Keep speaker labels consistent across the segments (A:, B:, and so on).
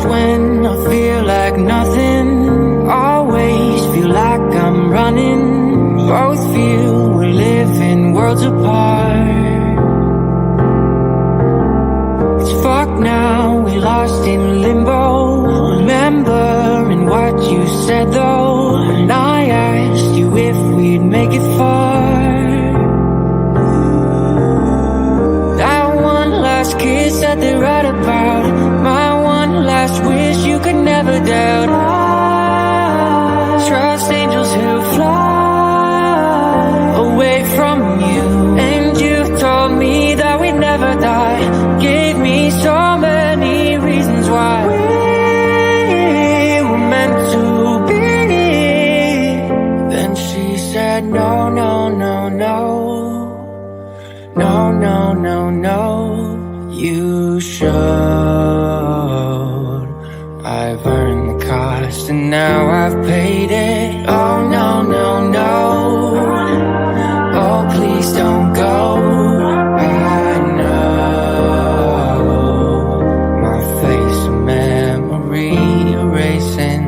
A: when I feel like nothing. Always feel like I'm running. Both feel we're living worlds apart. It's fucked now, we lost in limbo. Remembering what you said though, when I asked you if we'd make it far. That one last kiss that they write about, my one last wish you could never doubt. I trust angels who fly away from you, and you told me that we'd never die. Gave me so many reasons why we were meant to be. Then she said no, no, no, no. No, no, no, no, you should. I've earned the cost and now I've paid it. Oh, no, no, no. Oh, please don't go. I know my face a memory erasing.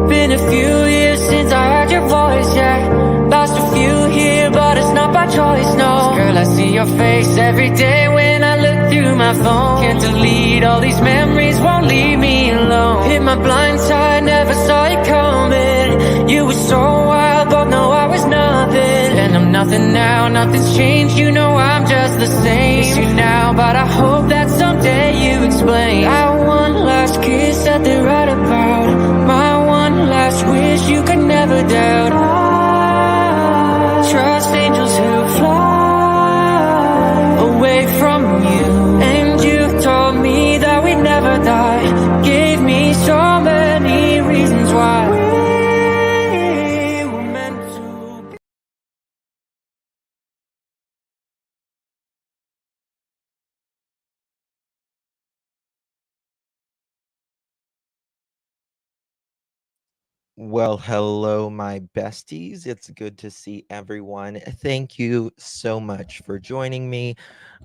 A: Been a few years since I heard your voice, yeah. Lost a few here, but it's not by choice, no. Girl, I see your face every day when I look through my phone. Can't delete all these memories, won't leave me alone. Hit my blind side, never saw you coming. You were so wild, but no, I was nothing. And I'm nothing now, nothing's changed. You know I'm just the same. Miss you now, but I hope that someday you explain. That one last kiss that they write about, my one last wish you could never doubt. I trust angels who fly away from you, and you told me that we'd never die. Gave me so many reasons why we were meant to be.
B: Well, hello, my besties. It's good to see everyone. Thank you so much for joining me.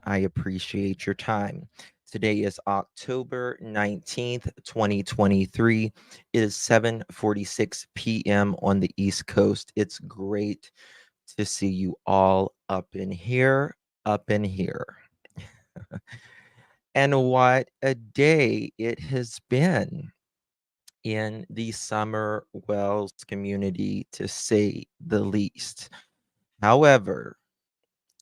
B: I appreciate your time. Today is October 19th, 2023. It is 7:46 p.m. on the East Coast. It's great to see you all up in here, up in here. And what a day it has been in the Summer Wells community, to say the least. However,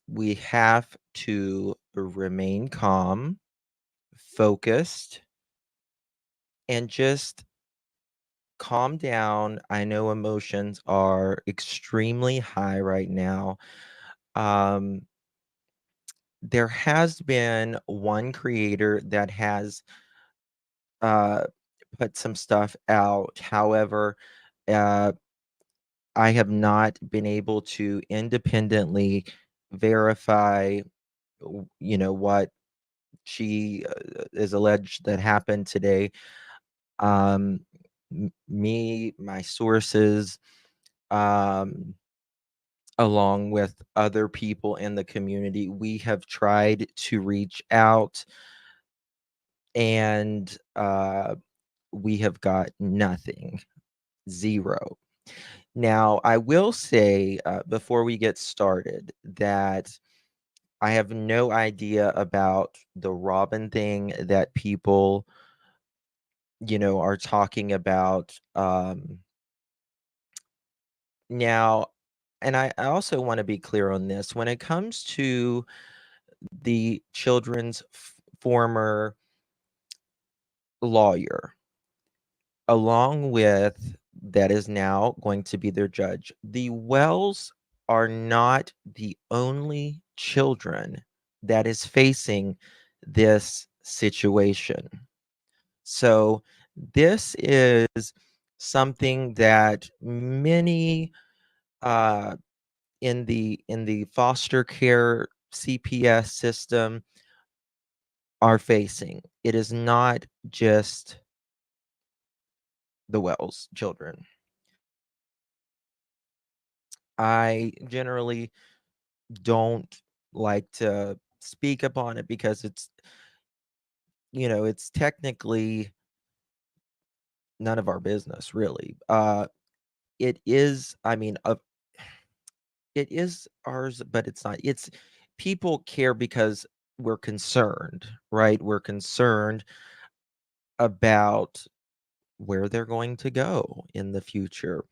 B: we have to remain calm, focused, and just calm down. I know emotions are extremely high right now. Um, there has been one creator that has uh, put some stuff out. However, uh, I have not been able to independently verify, what she is alleged that happened today. Um, my sources, um, along with other people in the community, we have tried to reach out, and we have got nothing, zero. Now, I will say, before we get started, that I have no idea about the Robin thing that people, are talking about. Now, and I also want to be clear on this. When it comes to the children's former lawyer, along with that is now going to be their judge, the Wells are not the only children that is facing this situation. So this is something that many uh, in the foster care CPS system are facing. It is not just the Wells children. I generally don't like to speak upon it because it's technically none of our business, really. It is, I mean, it is ours, but it's not. It's people care because we're concerned, right? We're concerned about where they're going to go in the future.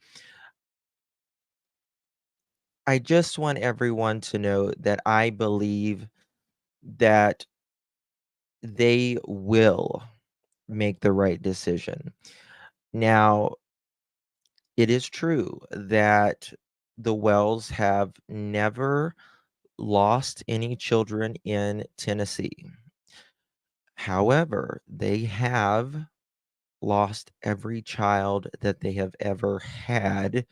B: I just want everyone to know that I believe that they will make the right decision. Now, it is true that the Wells have never lost any children in Tennessee. However, they have lost every child that they have ever had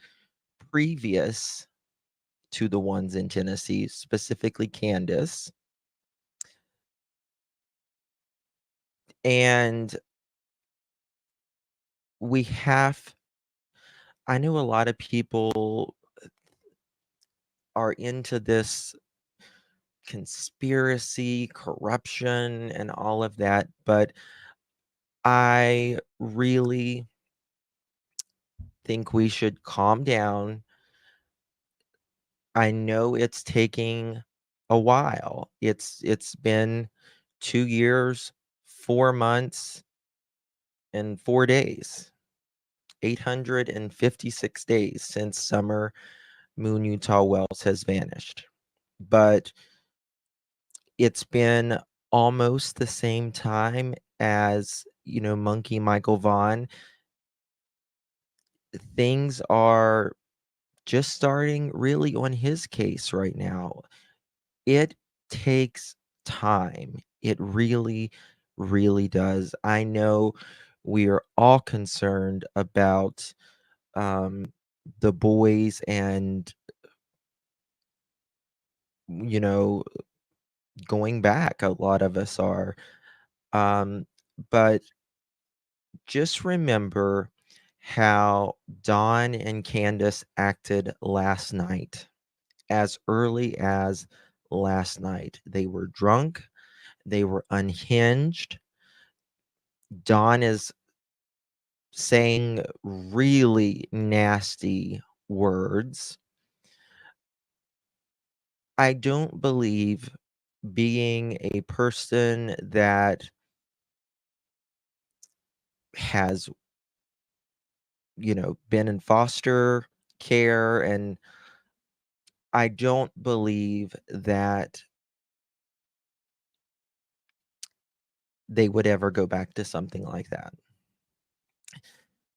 B: previous to the ones in Tennessee, specifically Candace. And we have, I know a lot of people are into this conspiracy, corruption, and all of that, but I really think we should calm down. I know it's taking a while. It's been 2 years, 4 months, and 4 days. 856 days since Summer Moon Utah Wells has vanished. But it's been almost the same time as, Monkey Michael Vaughn. Things are just starting really on his case right now. It takes time. It really, really does. I know we are all concerned about the boys and, you know, going back. A lot of us are. But just remember how Dawn and Candace acted last night, as early as last night. They were drunk, they were unhinged. Dawn is saying really nasty words. I don't believe being a person that has, been in foster care, and I don't believe that they would ever go back to something like that.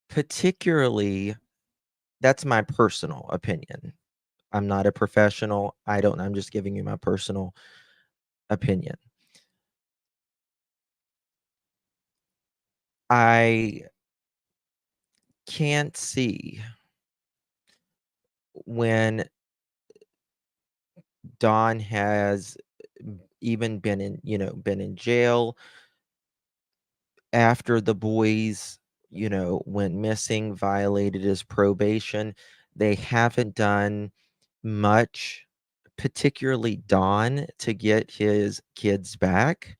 B: Particularly, that's my personal opinion. I'm not a professional. I'm just giving you my personal opinion. I can't see when Don has even been in jail after the boys, went missing, violated his probation. They haven't done much, particularly Don, to get his kids back.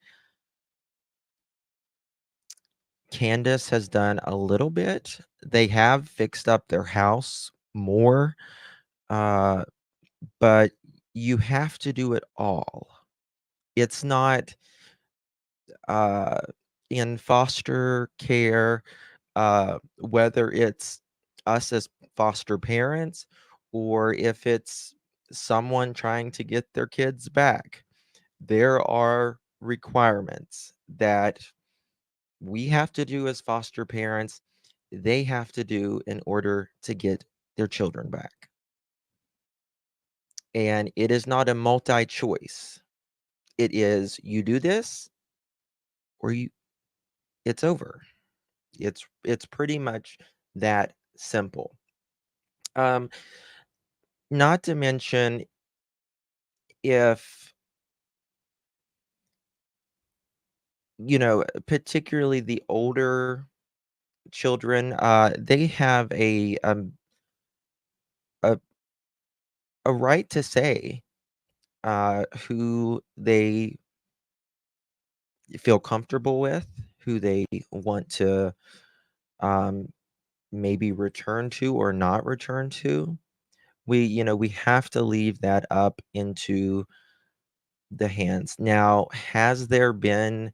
B: Candace has done a little bit. They have fixed up their house more, uh, but you have to do it all. It's not uh, in foster care, whether it's us as foster parents or if it's someone trying to get their kids back. There are requirements that we have to do as foster parents, they have to do in order to get their children back. And it is not a multi choice. It is you do this or it's over. It's pretty much that simple. Um, Not to mention if, particularly the older children, they have a a right to say who they feel comfortable with, who they want to maybe return to or not return to. We have to leave that up into the hands. Now, has there been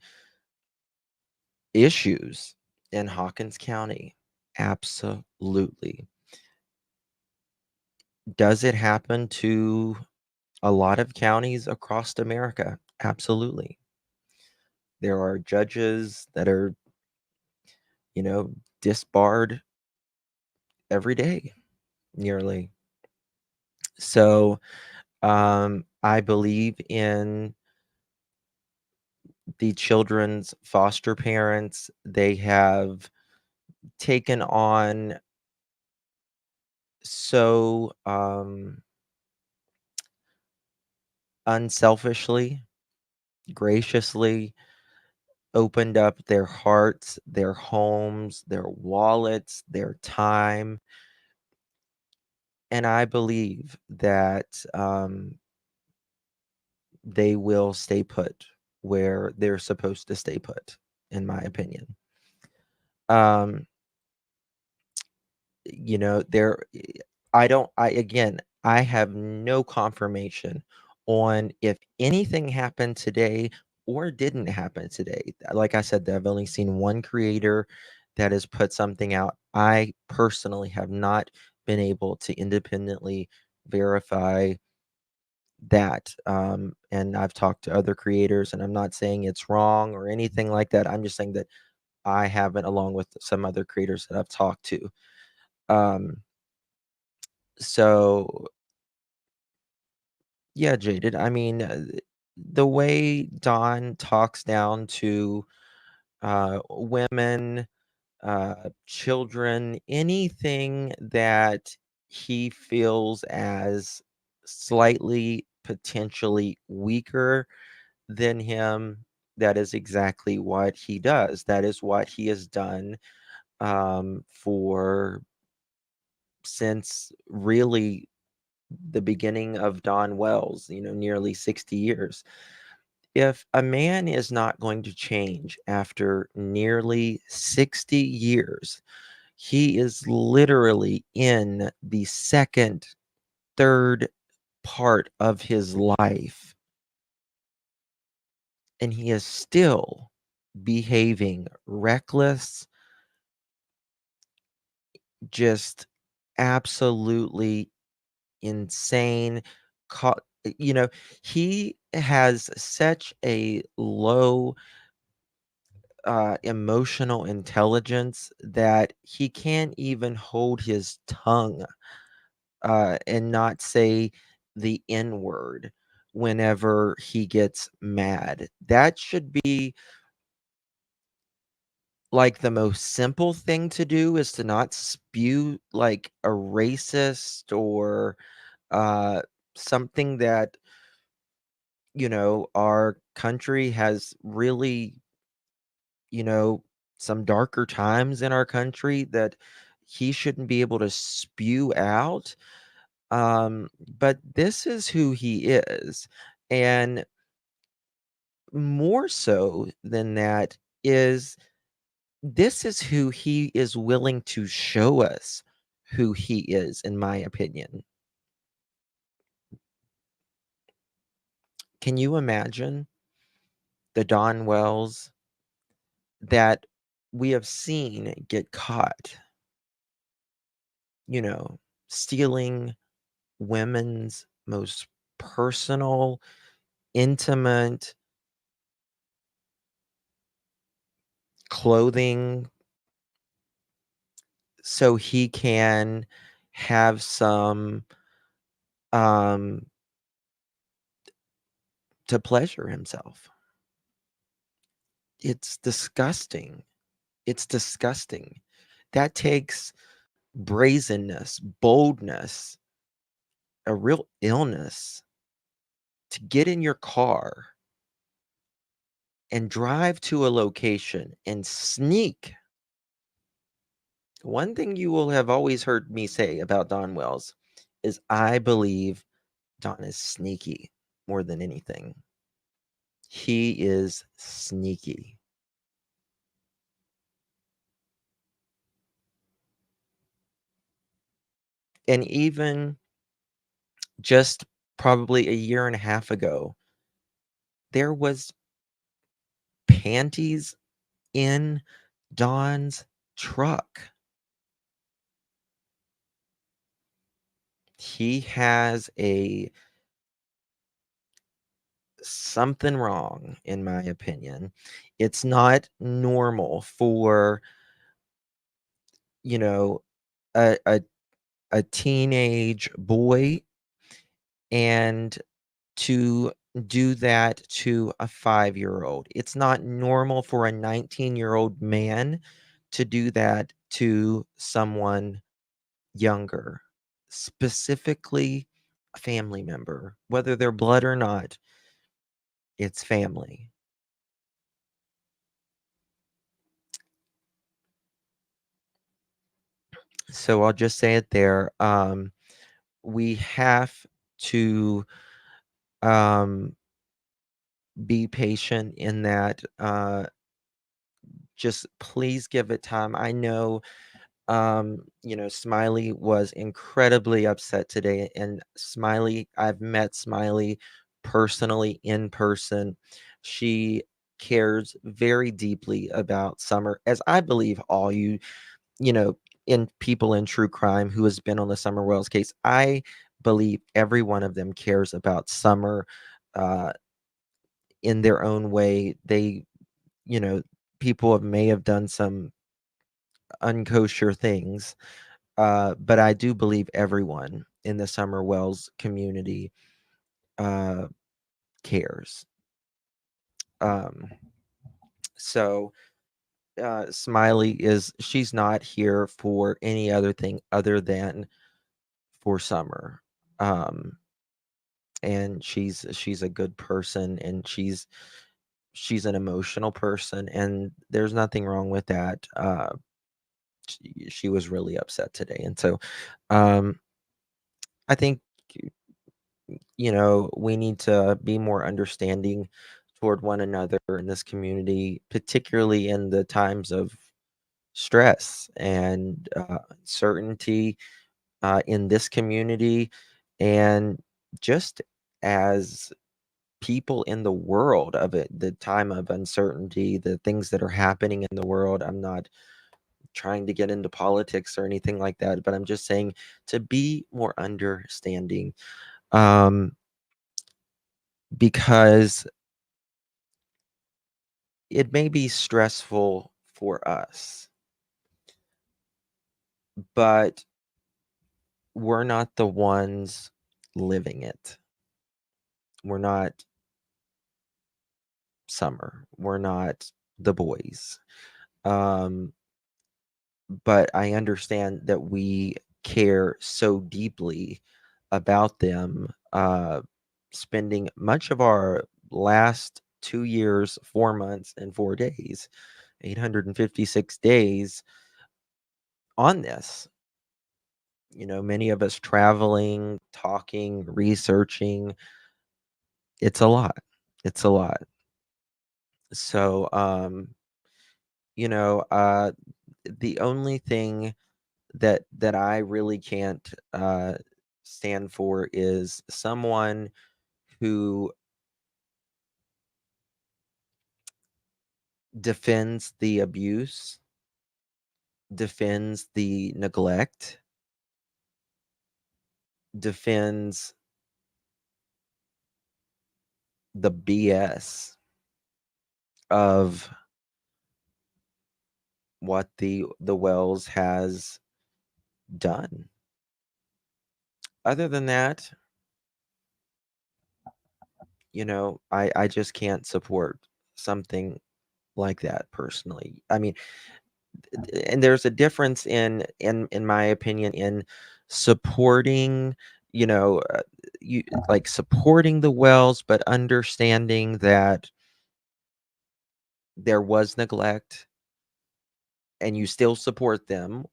B: issues in Hawkins County? Absolutely. Does it happen to a lot of counties across America? Absolutely. There are judges that are, disbarred every day, nearly. So, I believe in the children's foster parents. They have taken on so unselfishly, graciously opened up their hearts, their homes, their wallets, their time. And I believe that they will stay put where they're supposed to stay put, in my opinion. Um, there, I have no confirmation on if anything happened today or didn't happen today. Like I said, I've only seen one creator that has put something out. I personally have not been able to independently verify that. And I've talked to other creators, and I'm not saying it's wrong or anything like that. I'm just saying that I haven't, along with some other creators that I've talked to. Um, so yeah, Jaded. I mean, the way Don talks down to women, children, anything that he feels as slightly potentially weaker than him, that is exactly what he does. That is what he has done for since really the beginning of Don Wells, nearly 60 years. If a man is not going to change after nearly 60 years, he is literally in the second, third part of his life, and he is still behaving reckless, just absolutely insane. co- you know he has such a low emotional intelligence that he can't even hold his tongue and not say the N word whenever he gets mad. That should be like the most simple thing to do, is to not spew like a racist or uh, something that, our country has really, you know, some darker times in our country that he shouldn't be able to spew out. But this is who he is. And more so than that is, this is who he is willing to show us who he is, in my opinion. Can you imagine the Don Wells that we have seen get caught, you know, stealing women's most personal, intimate clothing so he can have some um to pleasure himself? It's disgusting. It's disgusting. That takes brazenness, boldness, a real illness to get in your car and drive to a location and sneak. One thing you will have always heard me say about Don Wells is I believe Don is sneaky more than anything. He is sneaky. And even just probably a year and a half ago, there was panties in Don's truck. He has something wrong, in my opinion. It's not normal for, you know, a a, a teenage boy and to do that to a 5-year-old. It's not normal for a 19-year-old man to do that to someone younger, specifically a family member, whether they're blood or not, it's family. So I'll just say it there. We have to um, be patient in that. Just please give it time. I know, Smiley was incredibly upset today, and I've met Smiley personally in person. She cares very deeply about Summer, as I believe all you know, in people in true crime who has been on the Summer Wells case. I believe every one of them cares about Summer uh, in their own way. You know, people may have done some unkosher things, but I do believe everyone in the Summer Wells community uh, cares. Um, so Smiley she's not here for any other thing other than for Summer. Um, and she's a good person, and she's an emotional person, and there's nothing wrong with that. She was really upset today, and so um, I think we need to be more understanding toward one another in this community, particularly in the times of stress and uncertainty in this community, and just as people in the world of it, the time of uncertainty, the things that are happening in the world. I'm not trying to get into politics or anything like that, but I'm just saying to be more understanding, um, because it may be stressful for us, but we're not the ones living it. We're not Summer. We're not the boys. Um, but I understand that we care so deeply about them, spending much of our last 2 years, 4 months, and 4 days, 856 days on this. Many of us traveling, talking, researching. It's a lot. It's a lot. So, you know, uh, the only thing that I really can't stand for is someone who defends the abuse, defends the neglect, defends the BS of what the Wells has done. Other than that, I just can't support something like that personally. I mean, and there's a difference in my opinion in supporting, you know, uh, you like supporting the Wells, but understanding that there was neglect and you still support them.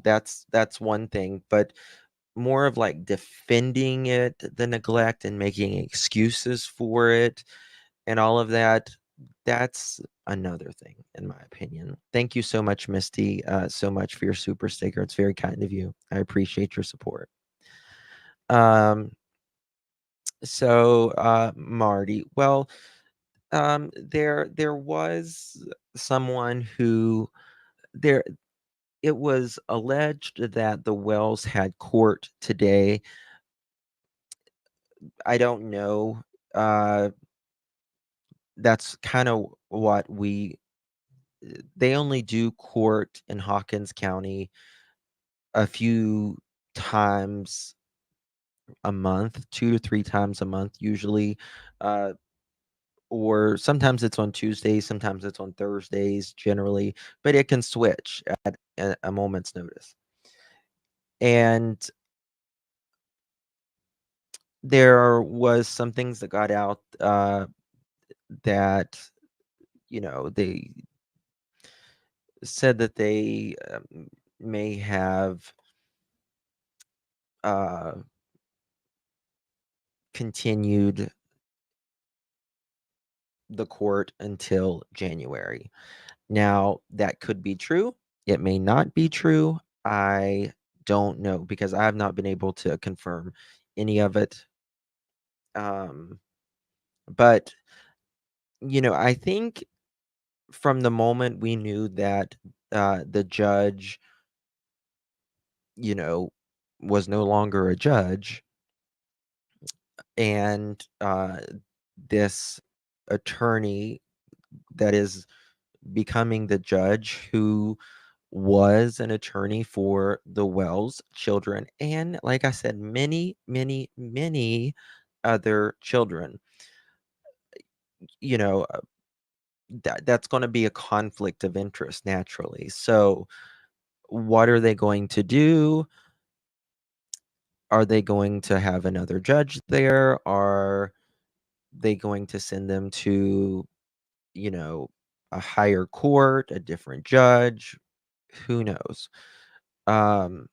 B: That's one thing, but more of like defending the neglect and making excuses for it and all of that, that's another thing, in my opinion. Thank you so much, Misty, so much for your super sticker. It's very kind of you. I appreciate your support. Um, Marty, well, there was someone who there it was alleged that the Wells had court today. I don't know. That's kind of what they only do court in Hawkins County a few times a month, 2 to 3 times a month usually. Uh, or sometimes it's on Tuesdays, sometimes it's on Thursdays generally, but it can switch at a moment's notice. And there was some things that got out that they said that they may have uh, continued the court until January. Now, that could be true. It may not be true. I don't know because I have not been able to confirm any of it. But, I think from the moment we knew that the judge, you know, was no longer a judge, and this attorney that is becoming the judge who was an attorney for the Wells children and, like I said, many, many, many other children. You know, that's going to be a conflict of interest naturally. So, what are they going to do? Are they going to have another judge there? Are they going to send them to, you know, a higher court, a different judge? Who knows? Um,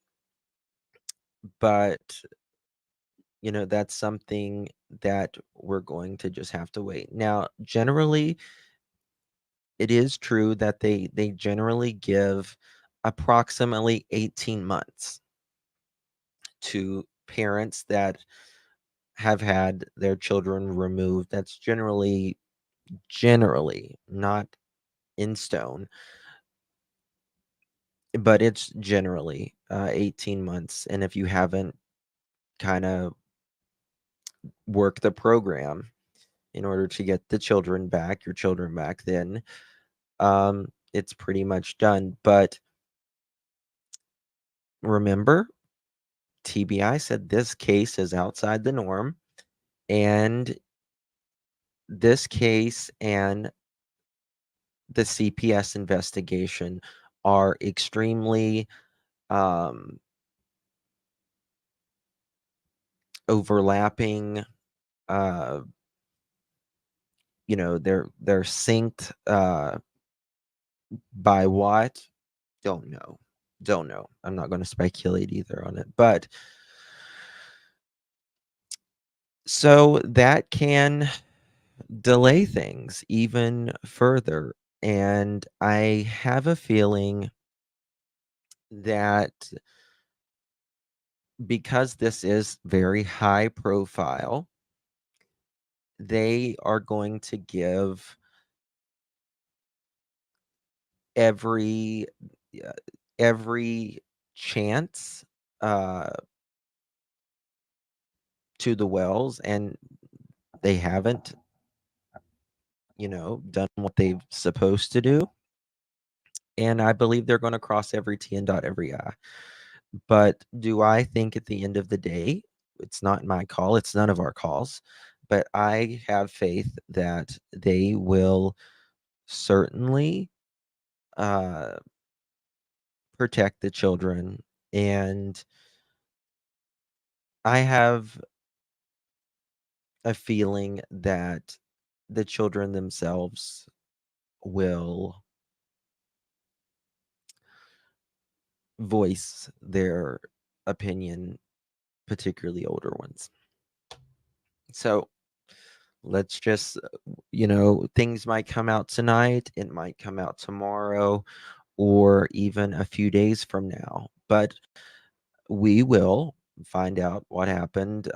B: but that's something that we're going to just have to wait. Now, generally, it is true that they generally give approximately 18 months to parents that have had their children removed. That's generally not in stone, but it's generally 18 months. And if you haven't kind of worked the program in order to get your children back, then it's pretty much done. But remember, TBI said this case is outside the norm, and this case and the CPS investigation are extremely um, overlapping. Uh, they're synced by what? Don't know. Don't know. I'm not going to speculate either on it, but so that can delay things even further. And I have a feeling that because this is very high profile, they are going to give every uh, every chance uh, to the Wells, and they haven't, done what they've supposed to do. And I believe they're going to cross every T and dot every I. But do I think at the end of the day, it's not my call, it's none of our calls, but I have faith that they will certainly uh, protect the children. And I have a feeling that the children themselves will voice their opinion, particularly older ones. So let's just, things might come out tonight, it might come out tomorrow, or even a few days from now. But we will find out what happened,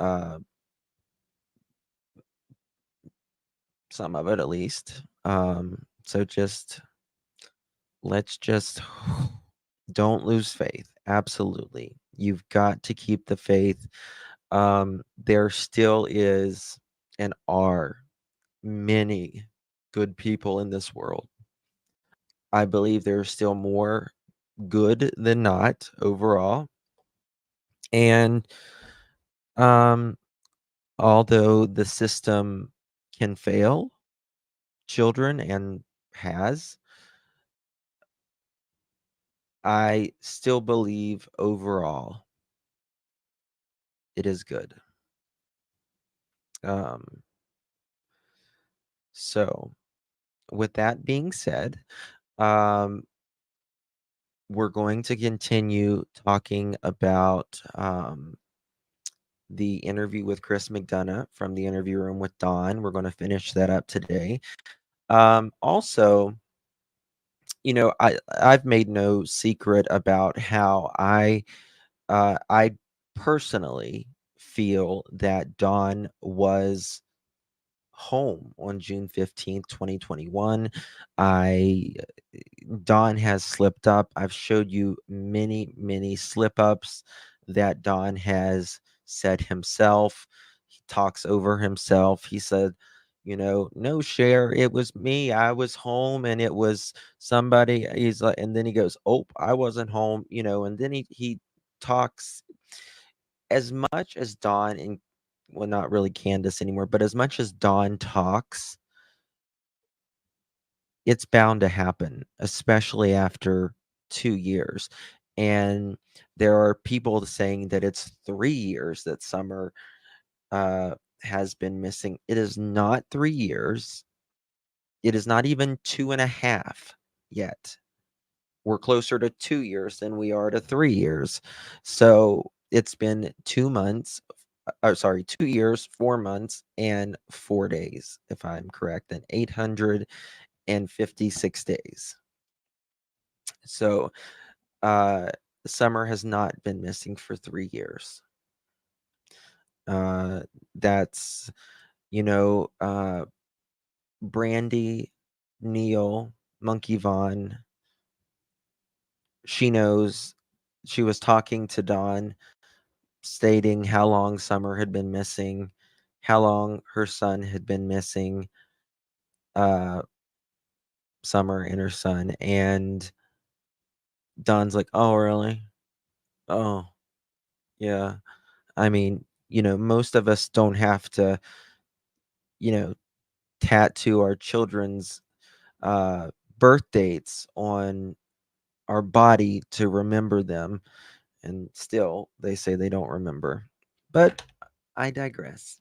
B: some of it at least. So just let's just don't lose faith. Absolutely. You've got to keep the faith. There still is and are many good people in this world. I believe there's still more good than not overall. And um, although the system can fail children and has, I still believe overall it is good. Um, so, with that being said, um, we're going to continue talking about the interview with Chris McDonough from the interview room with Don. We're going to finish that up today. Also, I've made no secret about how I personally feel that Don was home on June 15th, 2021. I Don has slipped up. I've showed you many, many slip ups that Don has said himself. He talks over himself. He said, no, share. It was me. I was home and it was somebody. He's like, and then he goes, oh, I wasn't home, and then he talks as much as Don and, well, not really Candace anymore, but as much as Don talks, it's bound to happen, especially after 2 years. And there are people saying that it's 3 years that Summer has been missing. It is not 3 years. It is not even 2.5 yet. We're closer to 2 years than we are to 3 years. So it's been 2 months, sorry, 2 years, 4 months, and 4 days, if I'm correct, and 856 days. So Summer has not been missing for 3 years. That's, Brandy, Neil, Monkey Vaughn, she knows. She was talking to Dawn, stating how long Summer had been missing, how long her son had been missing, uh, Summer and her son. And Dawn's like, oh, really? Oh, yeah. I mean, most of us don't have to, you know, tattoo our children's uh, birth dates on our body to remember them. And still, they say they don't remember. But I digress.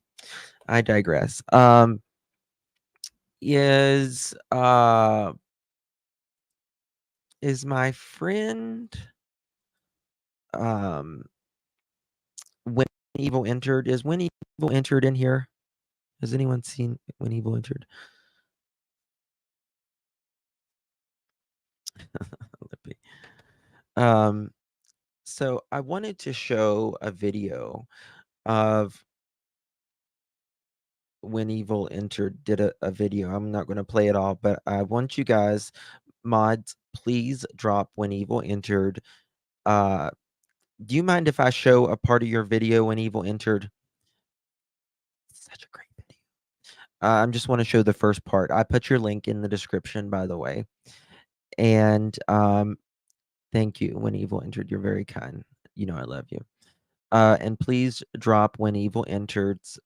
B: I digress. Is is my friend um when Evil entered? Is when Evil entered in here? Has anyone seen when Evil entered? Lippy. Um, so I wanted to show a video of when Evil entered. Did a video. I'm not going to play it all, but I want you guys, mods, please drop when Evil entered. Uh, do you mind if I show a part of your video when Evil entered? Such a great video. I just want to show the first part. I put your link in the description, by the way. And thank you. When Evil entered, you're very kind. You know I love you. And please drop when Evil entered's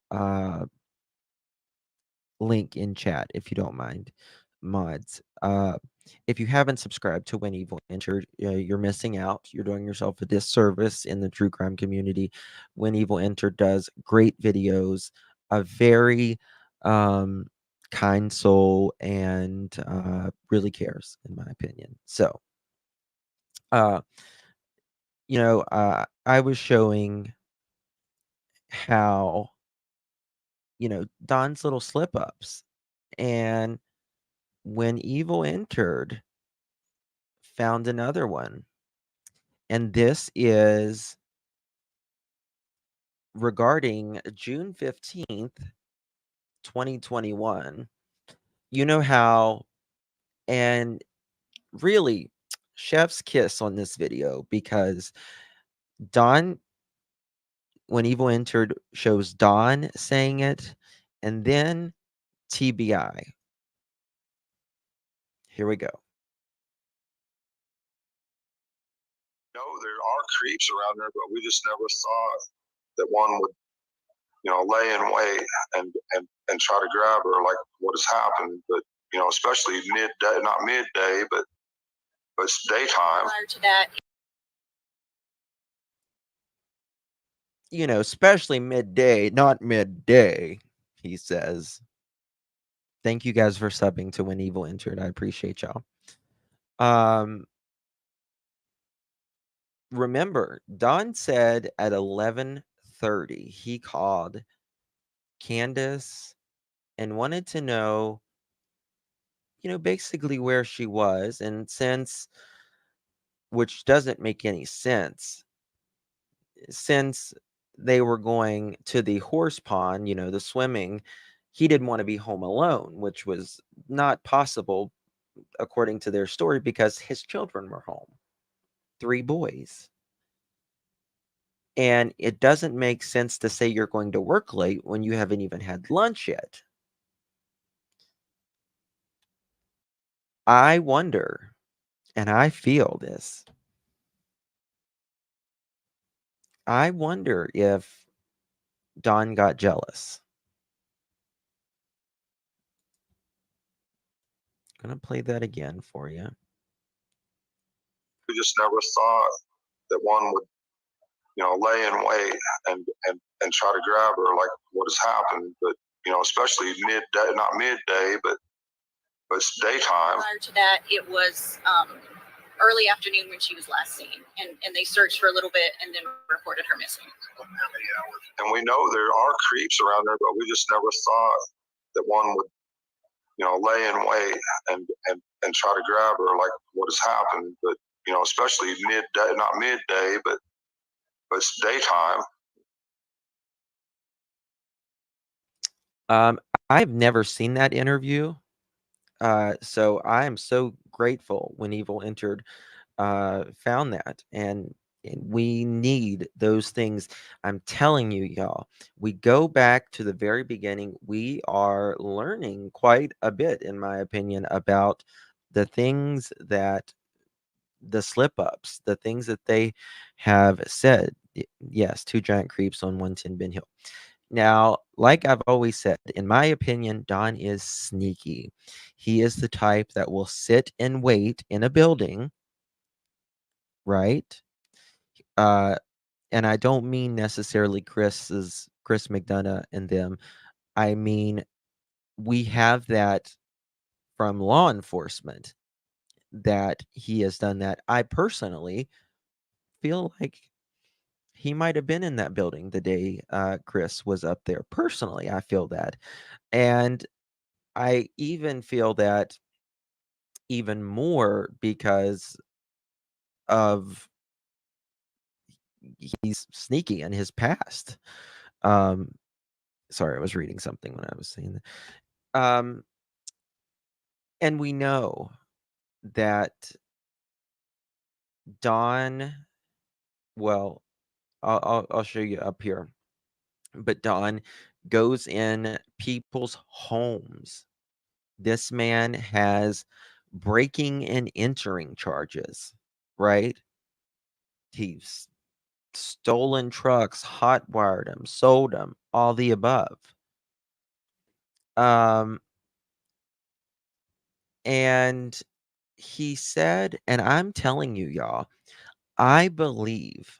B: link in chat if you don't mind, mods. If you haven't subscribed to When Evil Entered, you're missing out. You're doing yourself a disservice in the true crime community. When Evil Entered does great videos, a very kind soul, and really cares, in my opinion. So, uh, I was showing how Don's little slip ups. And when Evil entered, found another one. And this is regarding June 15th, 2021. You know how, and really, chef's kiss on this video, because Don, when Evil entered, shows Don saying it, and then TBI. Here we go.
C: No, there are creeps around there, but we just never thought that one would, lay in wait and try to grab her like what has happened. But especially midday, not midday, but it's daytime.
D: Prior to that,
B: Especially midday, not midday, he says. Thank you guys for subbing to When Evil Entered. I appreciate y'all. Remember, Don said at 11:30 he called Candace and wanted to know, basically where she was. And which doesn't make any sense, since they were going to the horse pond, the swimming, he didn't want to be home alone, which was not possible according to their story, because his children were home, 3 boys. And it doesn't make sense to say you're going to work late when you haven't even had lunch yet. I wonder, and I feel this, I wonder if Don got jealous. I'm going to play that again for you.
C: We just never thought that one would, lay in wait and try to grab her like what has happened. But especially midday, not midday, but it's daytime.
D: prior to that, it was early afternoon when she was last seen, and they searched for a little bit and then reported her missing.
C: And we know there are creeps around there, but we just never thought that one would, lay in wait and try to grab her like what has happened. But especially midday, not midday, but it's daytime.
B: I've never seen that interview. So I am so grateful When Evil Entered found that. And we need those things. I'm telling you, y'all, we go back to the very beginning. We are learning quite a bit, in my opinion, about the things that the slip ups, the things that they have said. Yes, 2 giant creeps on 110 Ben Hill. Now, like I've always said, in my opinion, Don is sneaky. He is the type that will sit and wait in a building, right? And I don't mean necessarily Chris McDonough and them. I mean, we have that from law enforcement, that he has done that. I personally feel like he might have been in that building the day Chris was up there. Personally, I feel that. And I even feel that even more because of he's sneaky in his past. Sorry, I was reading something when I was saying that. And we know that Don, well, I'll show you up here, but Don goes in people's homes. This man has breaking and entering charges, right? He's stolen trucks, hot wired them, sold them, all the above. And he said, and I'm telling you, y'all, I believe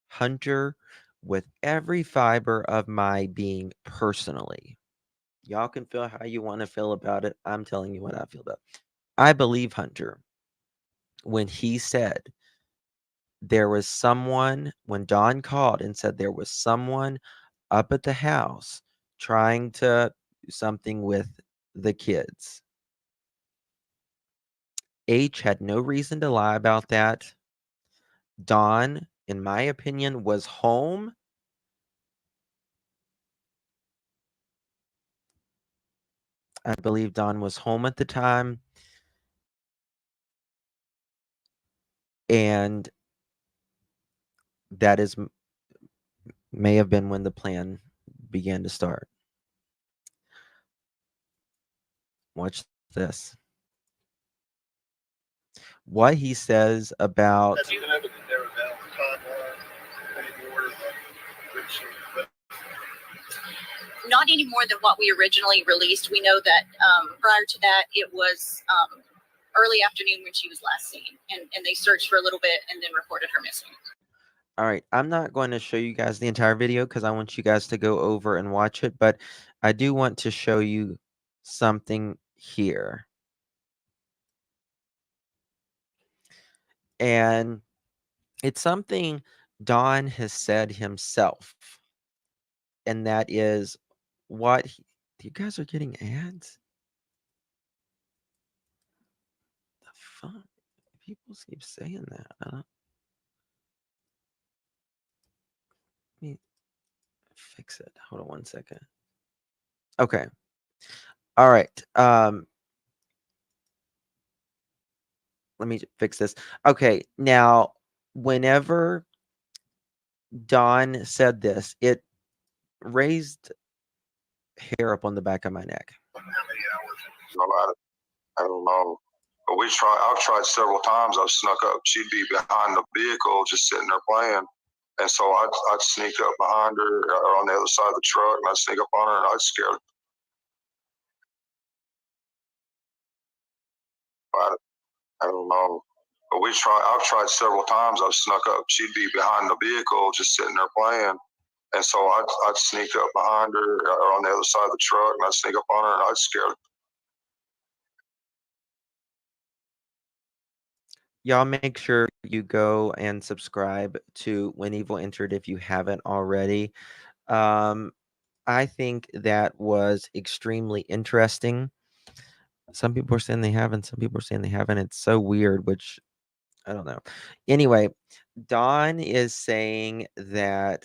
B: Hunter with every fiber of my being personally. Y'all can feel how you want to feel about it. I'm telling you what I feel about. I believe Hunter when he said there was someone, when Don called and said there was someone up at the house trying to do something with the kids. H had no reason to lie about that. Dawn, in my opinion, was home. I believe Dawn was home at the time. And that may have been when the plan began to start. Watch this. What he says about
D: not any more than what we originally released. We know that prior to that, it was early afternoon when she was last seen, and they searched for a little bit and then reported her missing.
B: All right, I'm not going to show you guys the entire video because I want you guys to go over and watch it, but I do want to show you something here. And it's something Don has said himself, and that is what you guys are getting ads? The fuck? People keep saying that. Let me fix it. Hold on 1 second. Okay. All right. Let me fix this. Okay. Now, whenever Don said this, it raised hair up on the back of my neck.
C: I don't know. But I've tried several times. I've snuck up. She'd be behind the vehicle just sitting there playing. And so I'd sneak up behind her or on the other side of the truck, and I'd sneak up on her and I'd scare her. I don't know. But I've tried several times. I've snuck up. She'd be behind the vehicle just sitting there playing. And so I'd sneak up behind her or on the other side of the truck, and I'd sneak up on her and I'd scare her.
B: Y'all make sure you go and subscribe to When Evil Entered if you haven't already. I think that was extremely interesting. Some people are saying they haven't. Some people are saying they haven't. It's so weird, which I don't know. Anyway, Don is saying that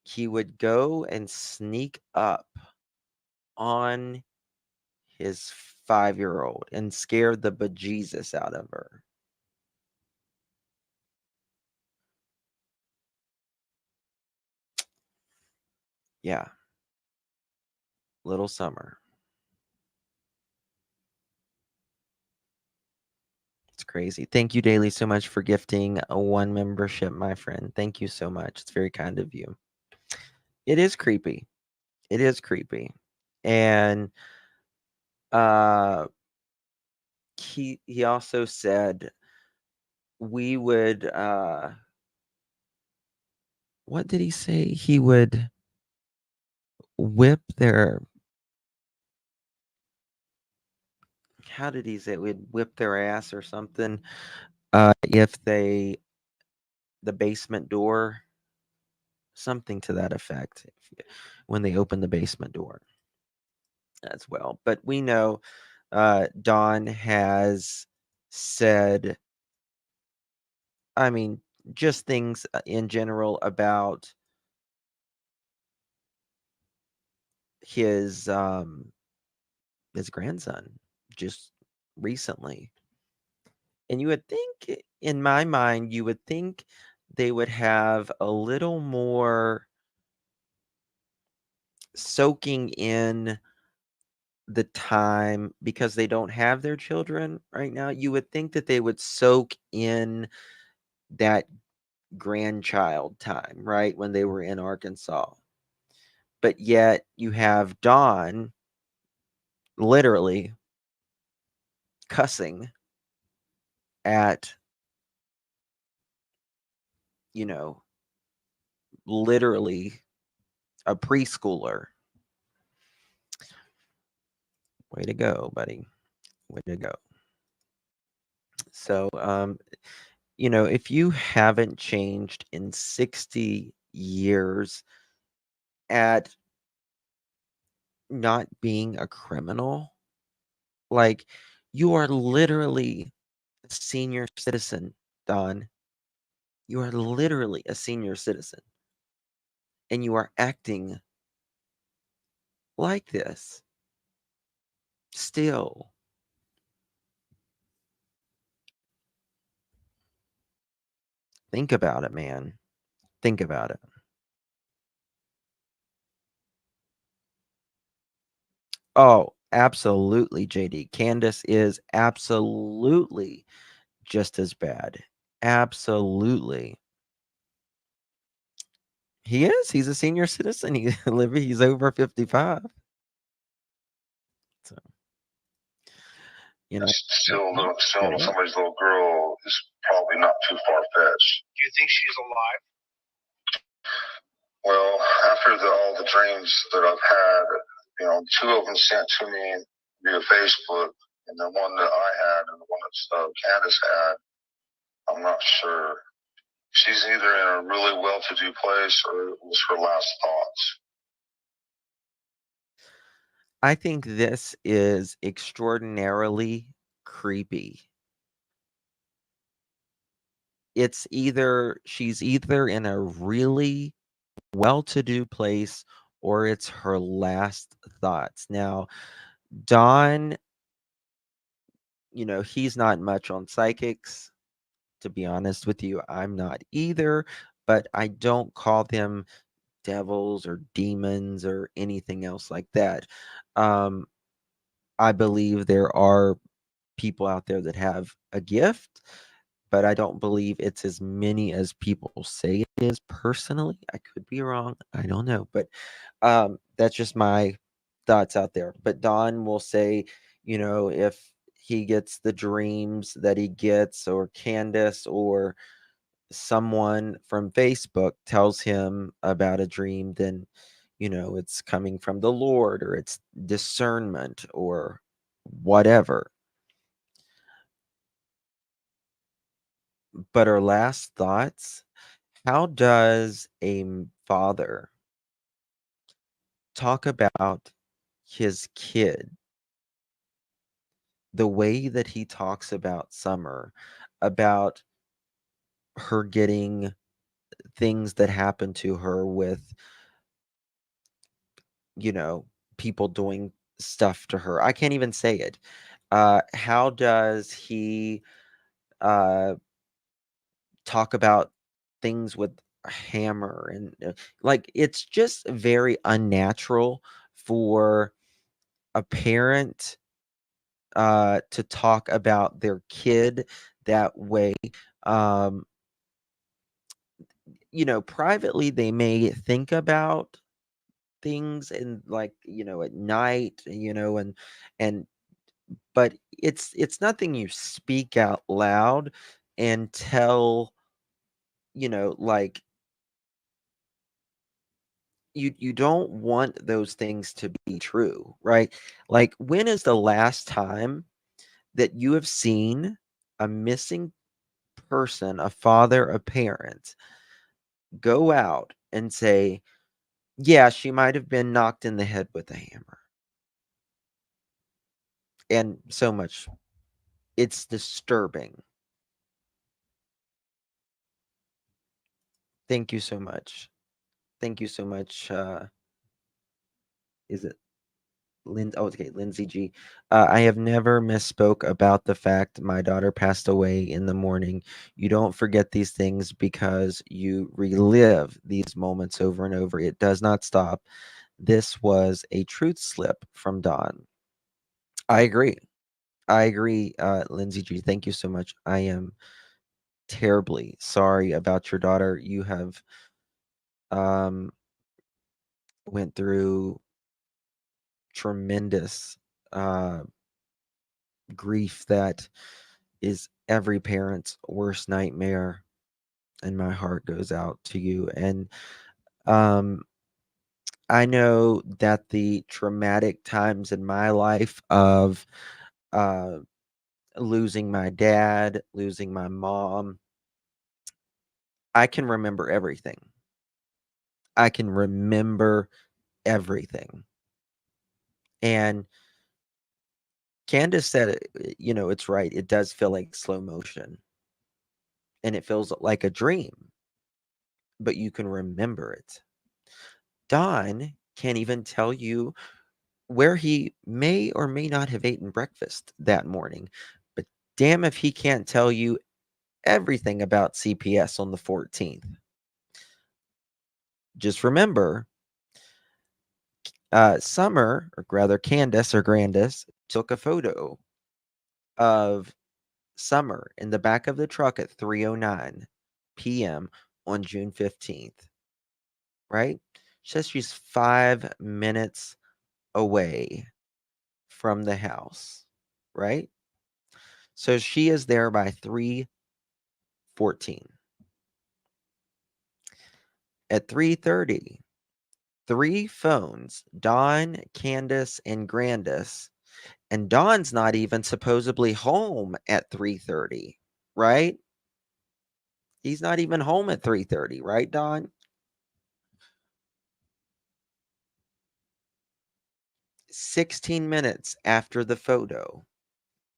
B: he would go and sneak up on his 5-year-old and scare the bejesus out of her. Yeah. Little Summer. It's crazy. Thank you, Daily, so much for gifting a 1 membership, my friend. Thank you so much. It's very kind of you. It is creepy. It is creepy. And he also said we would what did he say? He would whip their how did he say it? We'd whip their ass or something if the basement door, something to that effect, when they open the basement door as well. But we know Don has said, I mean, just things in general about his grandson just recently. And you would think, in my mind, you would think they would have a little more soaking in the time because they don't have their children right now. You would think that they would soak in that grandchild time, right? When they were in Arkansas. But yet you have Dawn literally cussing at, literally a preschooler. Way to go, buddy. Way to go. So, if you haven't changed in 60 years at not being a criminal. Like, you are literally a senior citizen, Don. You are literally a senior citizen. And you are acting like this. Still. Think about it, man. Think about it. Oh, absolutely, JD. Candace is absolutely just as bad. Absolutely. He is. He's a senior citizen. He's over 55. So, you know,
C: Still somebody's little girl is probably not too far fetched.
E: Do you think she's alive?
C: Well, after all the dreams that I've had, two of them sent to me via Facebook, and the one that I had and the one that Candace had, I'm not sure. She's either in a really well-to-do place or it was her last thoughts.
B: I think this is extraordinarily creepy. She's either in a really well-to-do place or it's her last thoughts. Now, Don, he's not much on psychics. To be honest with you, I'm not either, but I don't call them devils or demons or anything else like that. I believe there are people out there that have a gift, but I don't believe it's as many as people say it is personally. I could be wrong. I don't know, but that's just my thoughts out there. But Don will say, if he gets the dreams that he gets, or Candace or someone from Facebook tells him about a dream, then it's coming from the Lord, or it's discernment or whatever. But our last thoughts, how does a father talk about his kid the way that he talks about Summer, about her getting things that happen to her with, people doing stuff to her? I can't even say it. How does he talk about things with a hammer and like, it's just very unnatural for a parent to talk about their kid that way. um Privately they may think about things, and like, at night, and but it's nothing you speak out loud and tell, like, you don't want those things to be true, right? Like, when is the last time that you have seen a missing person, a father, a parent, go out and say, yeah, she might have been knocked in the head with a hammer? And so much. It's disturbing. Thank you so much. Thank you so much. Is it okay, Lindsay G. I have never misspoke about the fact my daughter passed away in the morning. You don't forget these things because you relive these moments over and over. It does not stop. This was a truth slip from Don. I agree. I agree, Lindsay G. Thank you so much. I am terribly sorry about your daughter. You have um went through tremendous uh grief that is every parent's worst nightmare, and my heart goes out to you. And um I know that the traumatic times in my life of uh losing my dad, losing my mom, I can remember everything. I can remember everything. And Candace said, it's right. It does feel like slow motion and it feels like a dream, but you can remember it. Don can't even tell you where he may or may not have eaten breakfast that morning, but damn if he can't tell you everything about CPS on the 14th. Just remember, Summer, or rather Candace or Grandis, took a photo of Summer in the back of the truck at 3:09 p.m. on June 15th, right? Says she's 5 minutes away from the house, right? So she is there by 3:14. At 3:30, 3 phones, Dawn, Candace, and Grandis, and Dawn's not even supposedly home at 3:30, right? He's not even home at 3:30, right, Dawn? 16 minutes after the photo,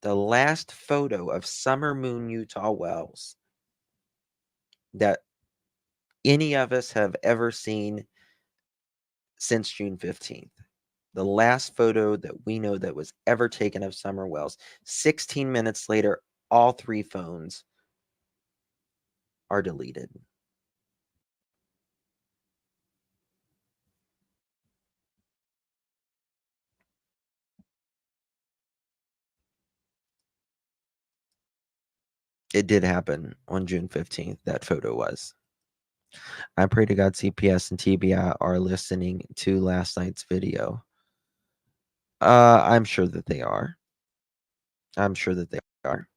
B: the last photo of Summer Moon Utah Wells that any of us have ever seen since June 15th. The last photo that we know that was ever taken of Summer Wells. 16 minutes later, all 3 phones are deleted. It did happen on June 15th, that photo was. I pray to God CPS and TBI are listening to last night's video. I'm sure that they are. I'm sure that they are.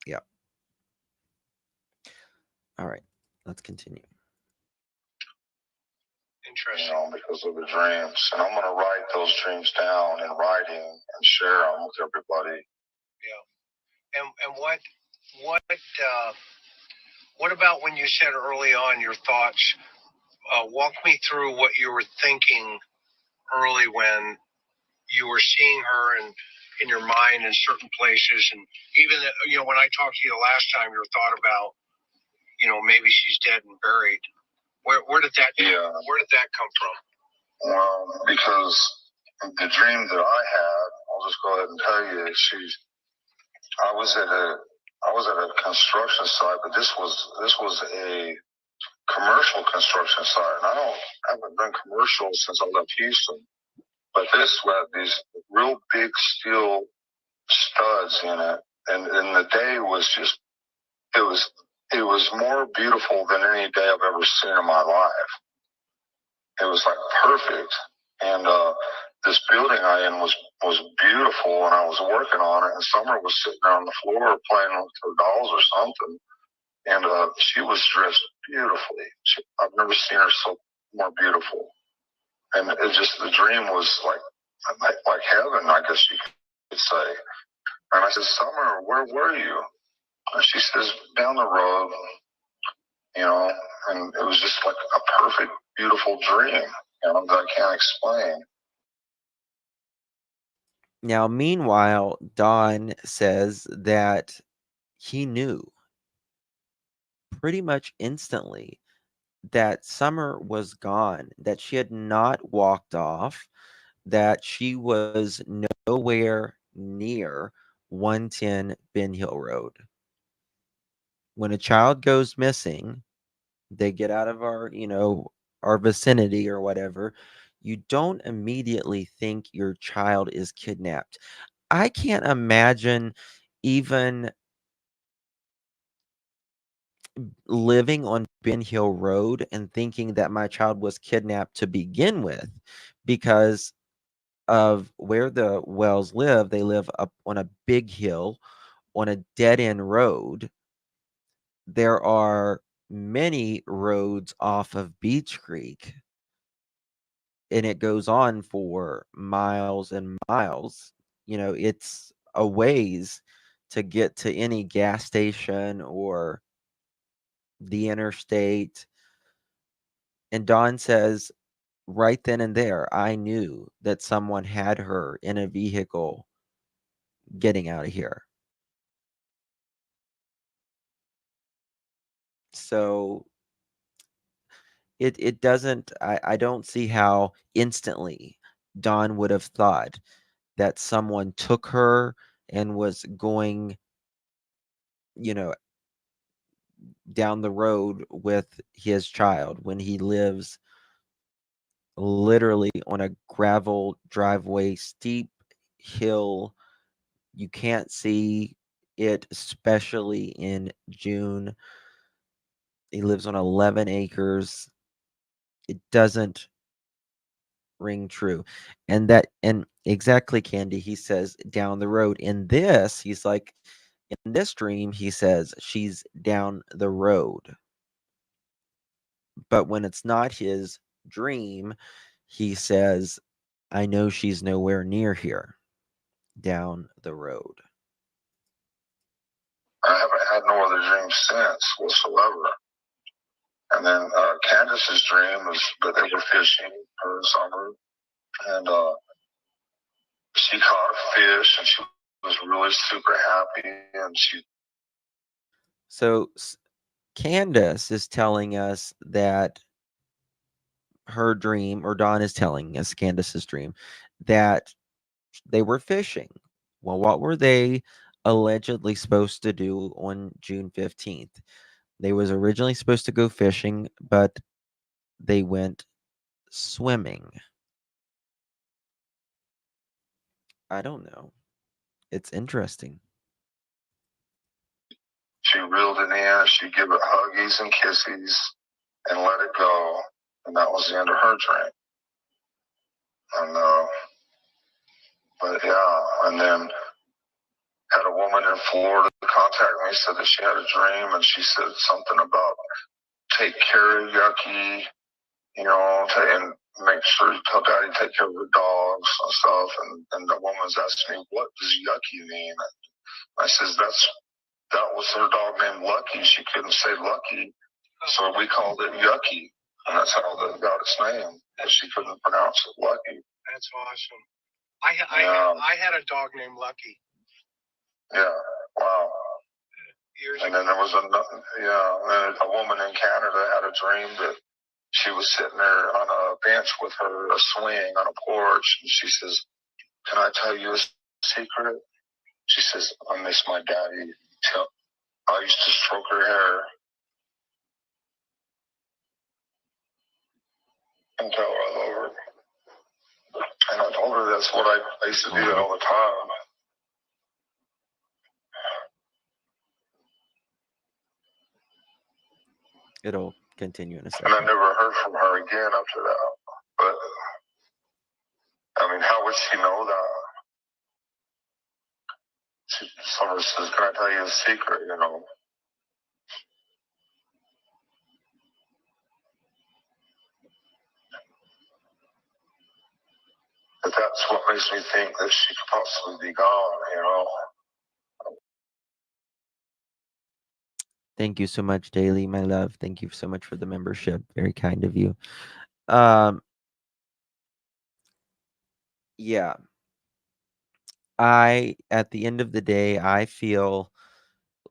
B: Yeah. All right. Let's continue.
C: Interesting, because of the dreams. And I'm going to write those dreams down in writing and share them with everybody.
E: Yeah. And what about when you said early on your thoughts? Walk me through what you were thinking early when you were seeing her and in your mind in certain places, and even when I talked to you last time, your thought about maybe she's dead and buried. Where did that come from?
C: Because the dream that I had, I'll just go ahead and tell you, I was at a construction site, but this was a commercial construction site, and I haven't done commercial since I left Houston. But this had these real big steel studs in it, and the day was just it was more beautiful than any day I've ever seen in my life. It was like perfect, and this building I in was beautiful, and I was working on it, and Summer was sitting there on the floor playing with her dolls or something, and she was dressed beautifully. I've never seen her so more beautiful, and it just, the dream was like heaven, I guess you could say. And I said, Summer, where were you? And she says, down the road, and it was just like a perfect, beautiful dream, that I can't explain.
B: Now, meanwhile, Don says that he knew pretty much instantly that Summer was gone, that she had not walked off, that she was nowhere near 110 Ben Hill Road. When a child goes missing, they get out of our vicinity or whatever, you don't immediately think your child is kidnapped. I can't imagine even living on Ben Hill Road and thinking that my child was kidnapped to begin with, because of where the Wells live. They live up on a big hill on a dead end road. There are many roads off of Beach Creek, and it goes on for miles and miles. It's a ways to get to any gas station or the interstate. And Don says right then and there, I knew that someone had her in a vehicle getting out of here. So it doesn't, I don't see how instantly Dawn would have thought that someone took her and was going, you know, down the road with his child when he lives literally on a gravel driveway, steep hill. You can't see it, especially in June. He lives on 11 acres. It doesn't ring true. And exactly, Candy, he says down the road. In this, he's like, in this dream, he says she's down the road. But when it's not his dream, he says, I know she's nowhere near here, down the road.
C: I haven't had no other dreams since whatsoever. And then Candace's dream was that they were fishing her and Summer, and she caught a fish, and she was really super happy, and she.
B: So Candace is telling us that her dream, or Dawn is telling us Candace's dream, that they were fishing. Well, what were they allegedly supposed to do on June 15th? They was originally supposed to go fishing, but they went swimming. I don't know. It's interesting.
C: She reeled it in. She'd give it huggies and kisses and let it go, and that was the end of her dream. And but yeah, and then had a woman in Florida contact me, said that she had a dream, and she said something about take care of Yucky, you know, and make sure you tell Daddy to take care of her dogs and stuff. And the woman's asking me, what does Yucky mean? I says that was her dog named Lucky. She couldn't say Lucky, so we called it Yucky, and that's how it got its name. But she couldn't pronounce it Lucky.
E: That's awesome. I had a dog named Lucky.
C: Yeah. Wow.
E: Years
C: and
E: ago.
C: then there was a woman in Canada had a dream that she was sitting there on a bench with her, a swing on a porch, and she says, "Can I tell you a secret?" She says, "I miss my daddy. I used to stroke her hair and tell her I love her." And I told her that's what I used to do that all the time.
B: It'll continue in a
C: And
B: second.
C: I never heard from her again after that. But, I mean, how would she know that? Someone says, "Can I tell you a secret?" You know. But that's what makes me think that she could possibly be gone, you know.
B: Thank you so much, Daily, my love. Thank you so much for the membership. Very kind of you. Yeah. At the end of the day, I feel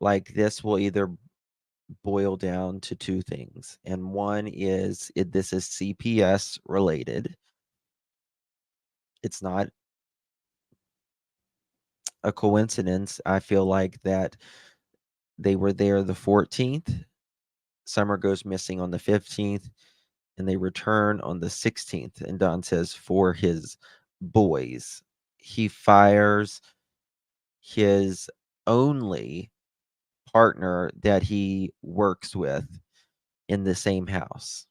B: like this will either boil down to two things. And one is this is CPS related. It's not a coincidence. I feel like that they were there the 14th. Summer goes missing on the 15th, and they return on the 16th. And Don says for his boys, he fires his only partner that he works with in the same house.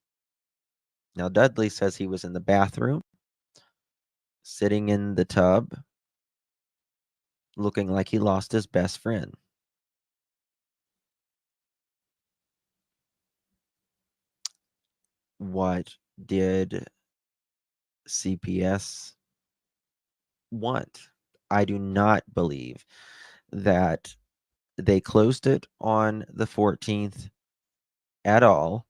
B: Now, Dudley says he was in the bathroom, sitting in the tub, looking like he lost his best friend. What did CPS want? I do not believe that they closed it on the 14th at all.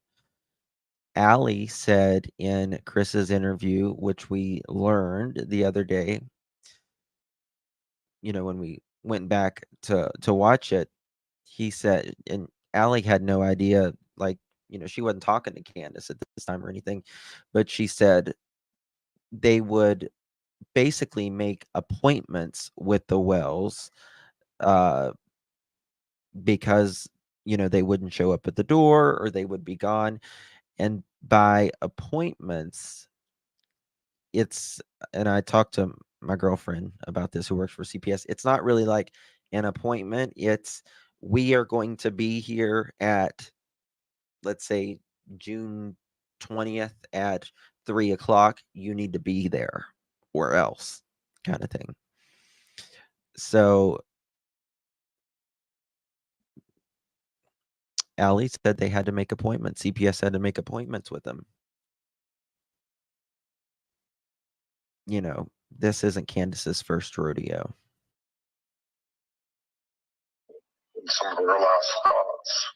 B: Allie said in Chris's interview, which we learned the other day, when we went back to watch it, he said, and Allie had no idea, like, she wasn't talking to Candace at this time or anything, but she said they would basically make appointments with the Wells, because they wouldn't show up at the door or they would be gone. And by appointments, and I talked to my girlfriend about this who works for CPS. It's not really like an appointment. It's, we are going to be here at, let's say, June 20th at 3 o'clock. You need to be there or else, kind of thing. So Allie said they had to make appointments. CPS had to make appointments with them. This isn't Candace's first rodeo.
E: Some of her last thoughts.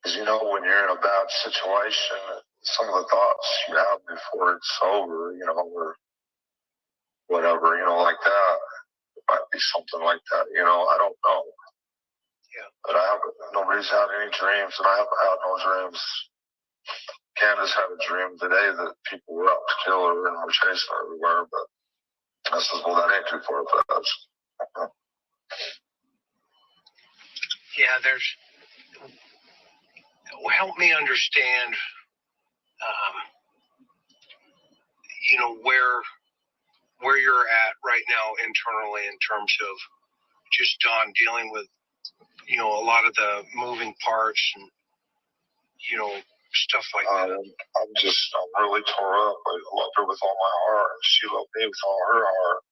E: Because when you're in a bad situation, some of the thoughts you have before it's over, or whatever, like that. It might be something like that, I don't know. Yeah. But nobody's had any dreams, and I haven't had no dreams. Candace had a dream today that people were out to kill her and were chasing her everywhere, but I says, well, that ain't too far fetched. Yeah, help me understand, where you're at right now internally in terms of just Don dealing with, a lot of the moving parts and, stuff like that. I'm really tore up. I loved her with all my heart, and she loved me with all her heart.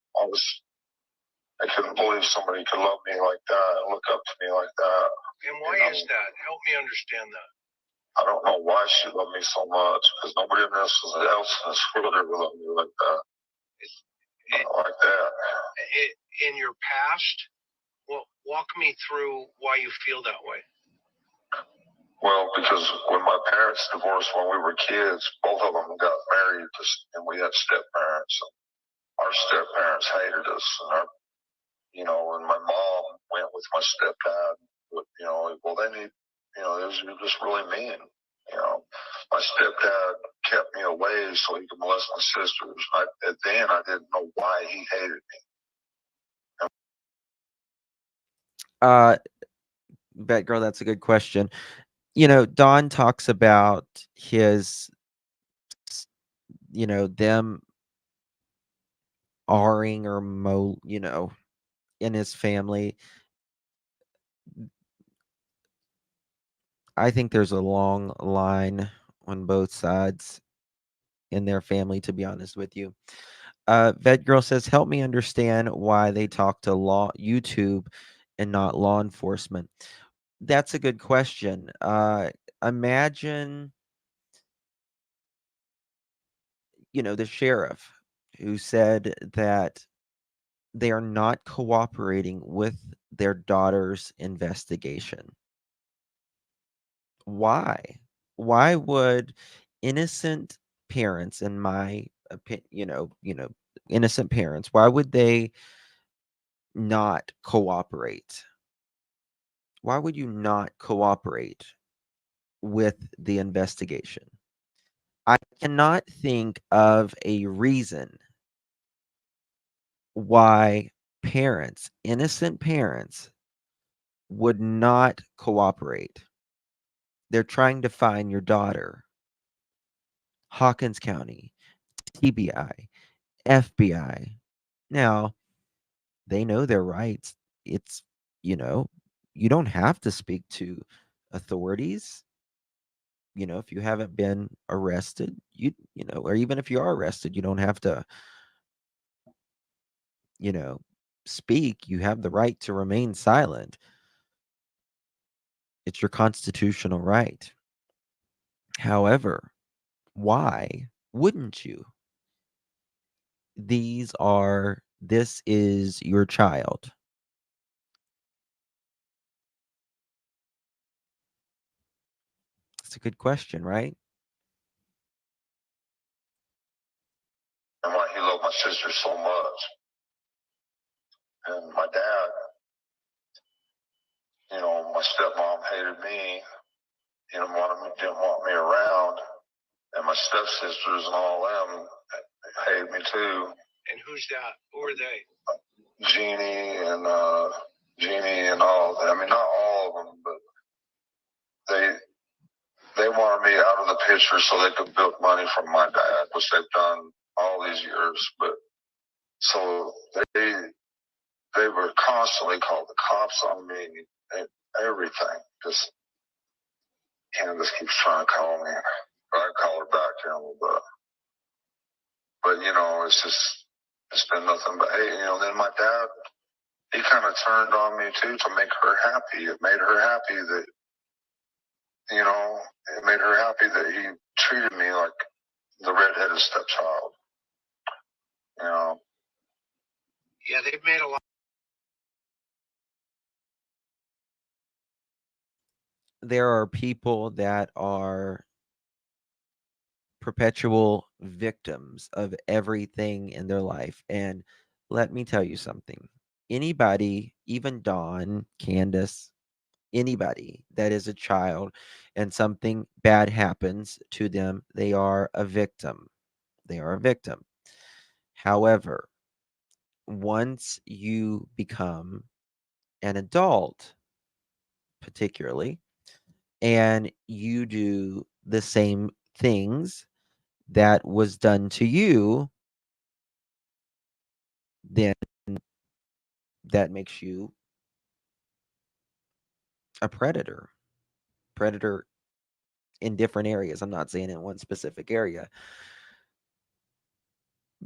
E: I couldn't believe somebody could love me like that and look up to me like that. And why is that? Help me understand that. I don't know why she loved me so much, because nobody else in this world ever loved me like that. Like that. In your past, walk me through why you feel that way. Well, because when my parents divorced when we were kids, both of them got married, and we had step-parents. Our step-parents hated us, and my mom went with my stepdad. Well, they need, it was just really mean. My stepdad kept me away so he could molest my sisters. Then I didn't know why he hated me.
B: Bet girl, that's a good question. Don talks about his, them R-ing or in his family. I think there's a long line on both sides in their family, to be honest with you. Vet girl says, help me understand why they talk to YouTube and not law enforcement. That's a good question. Imagine, the sheriff who said that they are not cooperating with their daughter's investigation. Why? Why would innocent parents, in my opinion, innocent parents, why would they not cooperate? Why would you not cooperate with the investigation? I cannot think of a reason why parents, innocent parents, would not cooperate. They're trying to find your daughter. Hawkins County, TBI, FBI. Now, they know their rights. It's, you don't have to speak to authorities. If you haven't been arrested, or even if you are arrested, you don't have to, speak. You have the right to remain silent. It's your constitutional right. However, why wouldn't you? This is your child. It's a good question, right?
C: sister so much. And my dad, my stepmom hated me, didn't want me around. And my stepsisters and all them hated me too.
E: And who's that? Who are they?
C: Jeannie and all. I mean, not all of them, but they wanted me out of the picture so they could bilk money from my dad, which they've done all these years. But so they were constantly called the cops on me and everything. Just Candace keeps trying to call me, but I call her back here in a little bit. But it's been nothing but hate. Then my dad, he kind of turned on me too to make her happy. It made her happy that he treated me like the redheaded stepchild.
E: Yeah, they've made a lot.
B: There are people that are perpetual victims of everything in their life. And let me tell you something. Anybody, even Dawn, Candace, anybody that is a child and something bad happens to them, they are a victim. They are a victim. However, once you become an adult, particularly, and you do the same things that was done to you, then that makes you a predator. Predator in different areas. I'm not saying in one specific area,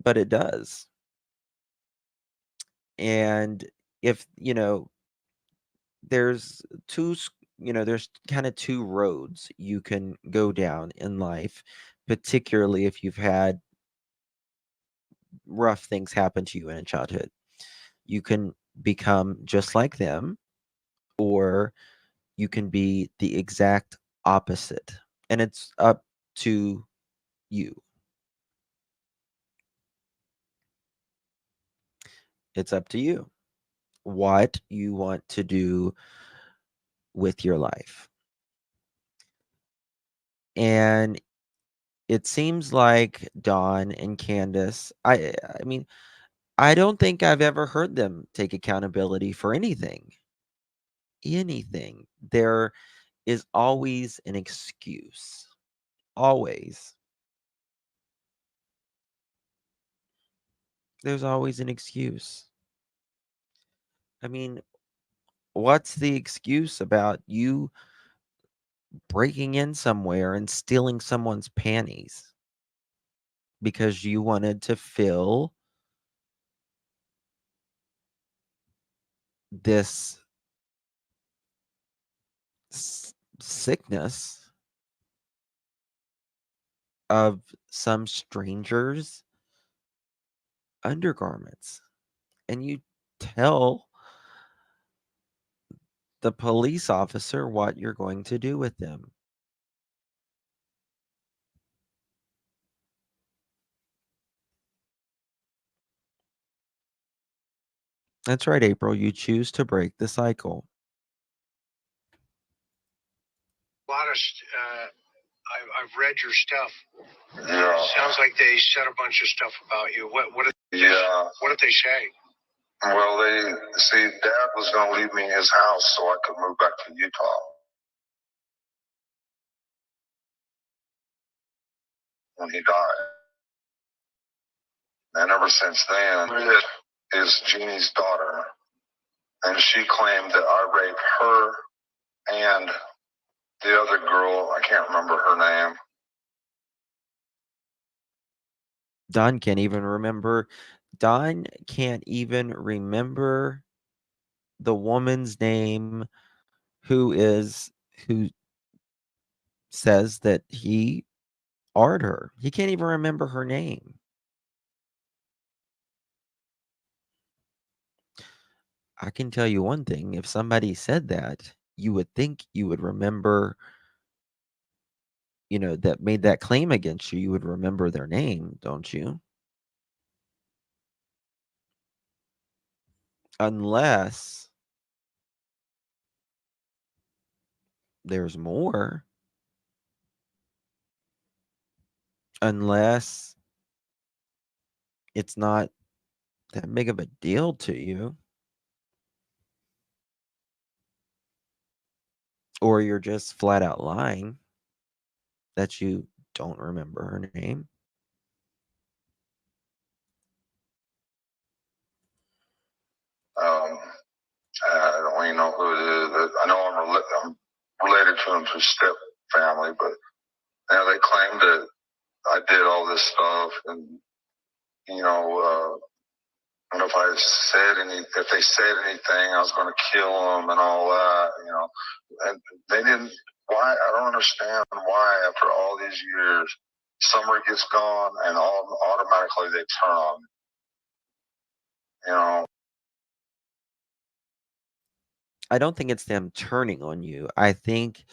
B: but it does. And if, there's there's kind of two roads you can go down in life, particularly if you've had rough things happen to you in childhood. You can become just like them, or you can be the exact opposite. And it's up to you. It's up to you what you want to do with your life. And it seems like Dawn and Candace, I mean, I don't think I've ever heard them take accountability for anything. Anything. There is always an excuse. Always. There's always an excuse. I mean, what's the excuse about you breaking in somewhere and stealing someone's panties because you wanted to fill this sickness of some stranger's undergarments, and you tell the police officer what you're going to do with them? That's right, April. You choose to break the cycle.
E: A lot of, I've read your stuff.
C: Yeah.
E: Sounds like they said a bunch of stuff about you. What did they say?
C: Well, Dad was going to leave me his house so I could move back to Utah when he died. And ever since then, is Jeannie's daughter. And she claimed that I raped her and the other girl. I can't remember her name.
B: Don can't even remember. Don can't even remember the woman's name who says that he R'd her. He can't even remember her name. I can tell you one thing. If somebody said that, you would think you would remember, that made that claim against you, you would remember their name, don't you? unless there's more, unless it's not that big of a deal to you, or you're just flat out lying that you don't remember her name.
C: I don't even know who it is. I know I'm related to him through step family, but they claim that I did all this stuff, and and if they said anything, I was going to kill them and all that, and they didn't. Why? I don't understand why after all these years, Summer gets gone and automatically they turn on me.
B: I don't think it's them turning on you. I think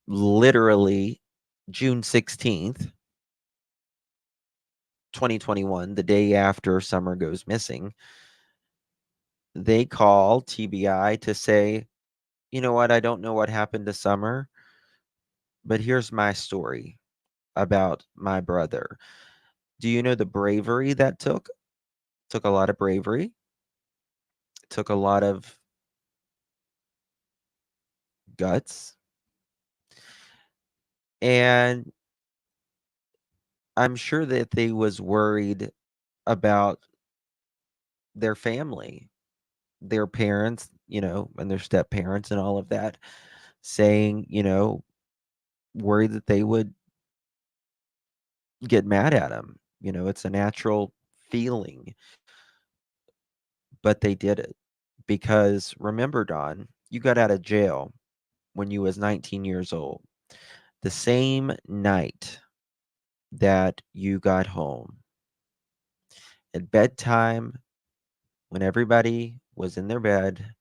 B: literally June 16th, 2021, the day after Summer goes missing, they call TBI to say, you know what, I don't know what happened to Summer, but here's my story about my brother. Do you know the bravery that took? Took a lot of bravery. Took a lot of guts. And I'm sure that they was worried about their family, their parents, and their step parents and all of that, saying, worried that they would get mad at him. It's a natural feeling, but they did it because remember, Don, you got out of jail when you was 19 years old. The same night that you got home, at bedtime, when everybody was in their bed,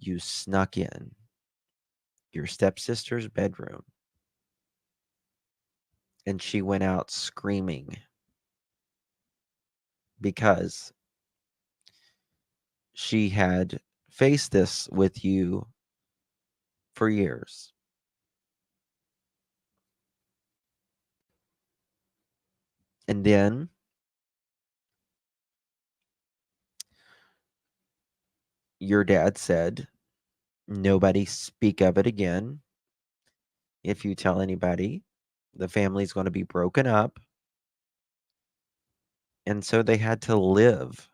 B: you snuck in your stepsister's bedroom and she went out screaming because she had faced this with you for years. And then your dad said, nobody speak of it again. If you tell anybody, the family's going to be broken up. And so they had to live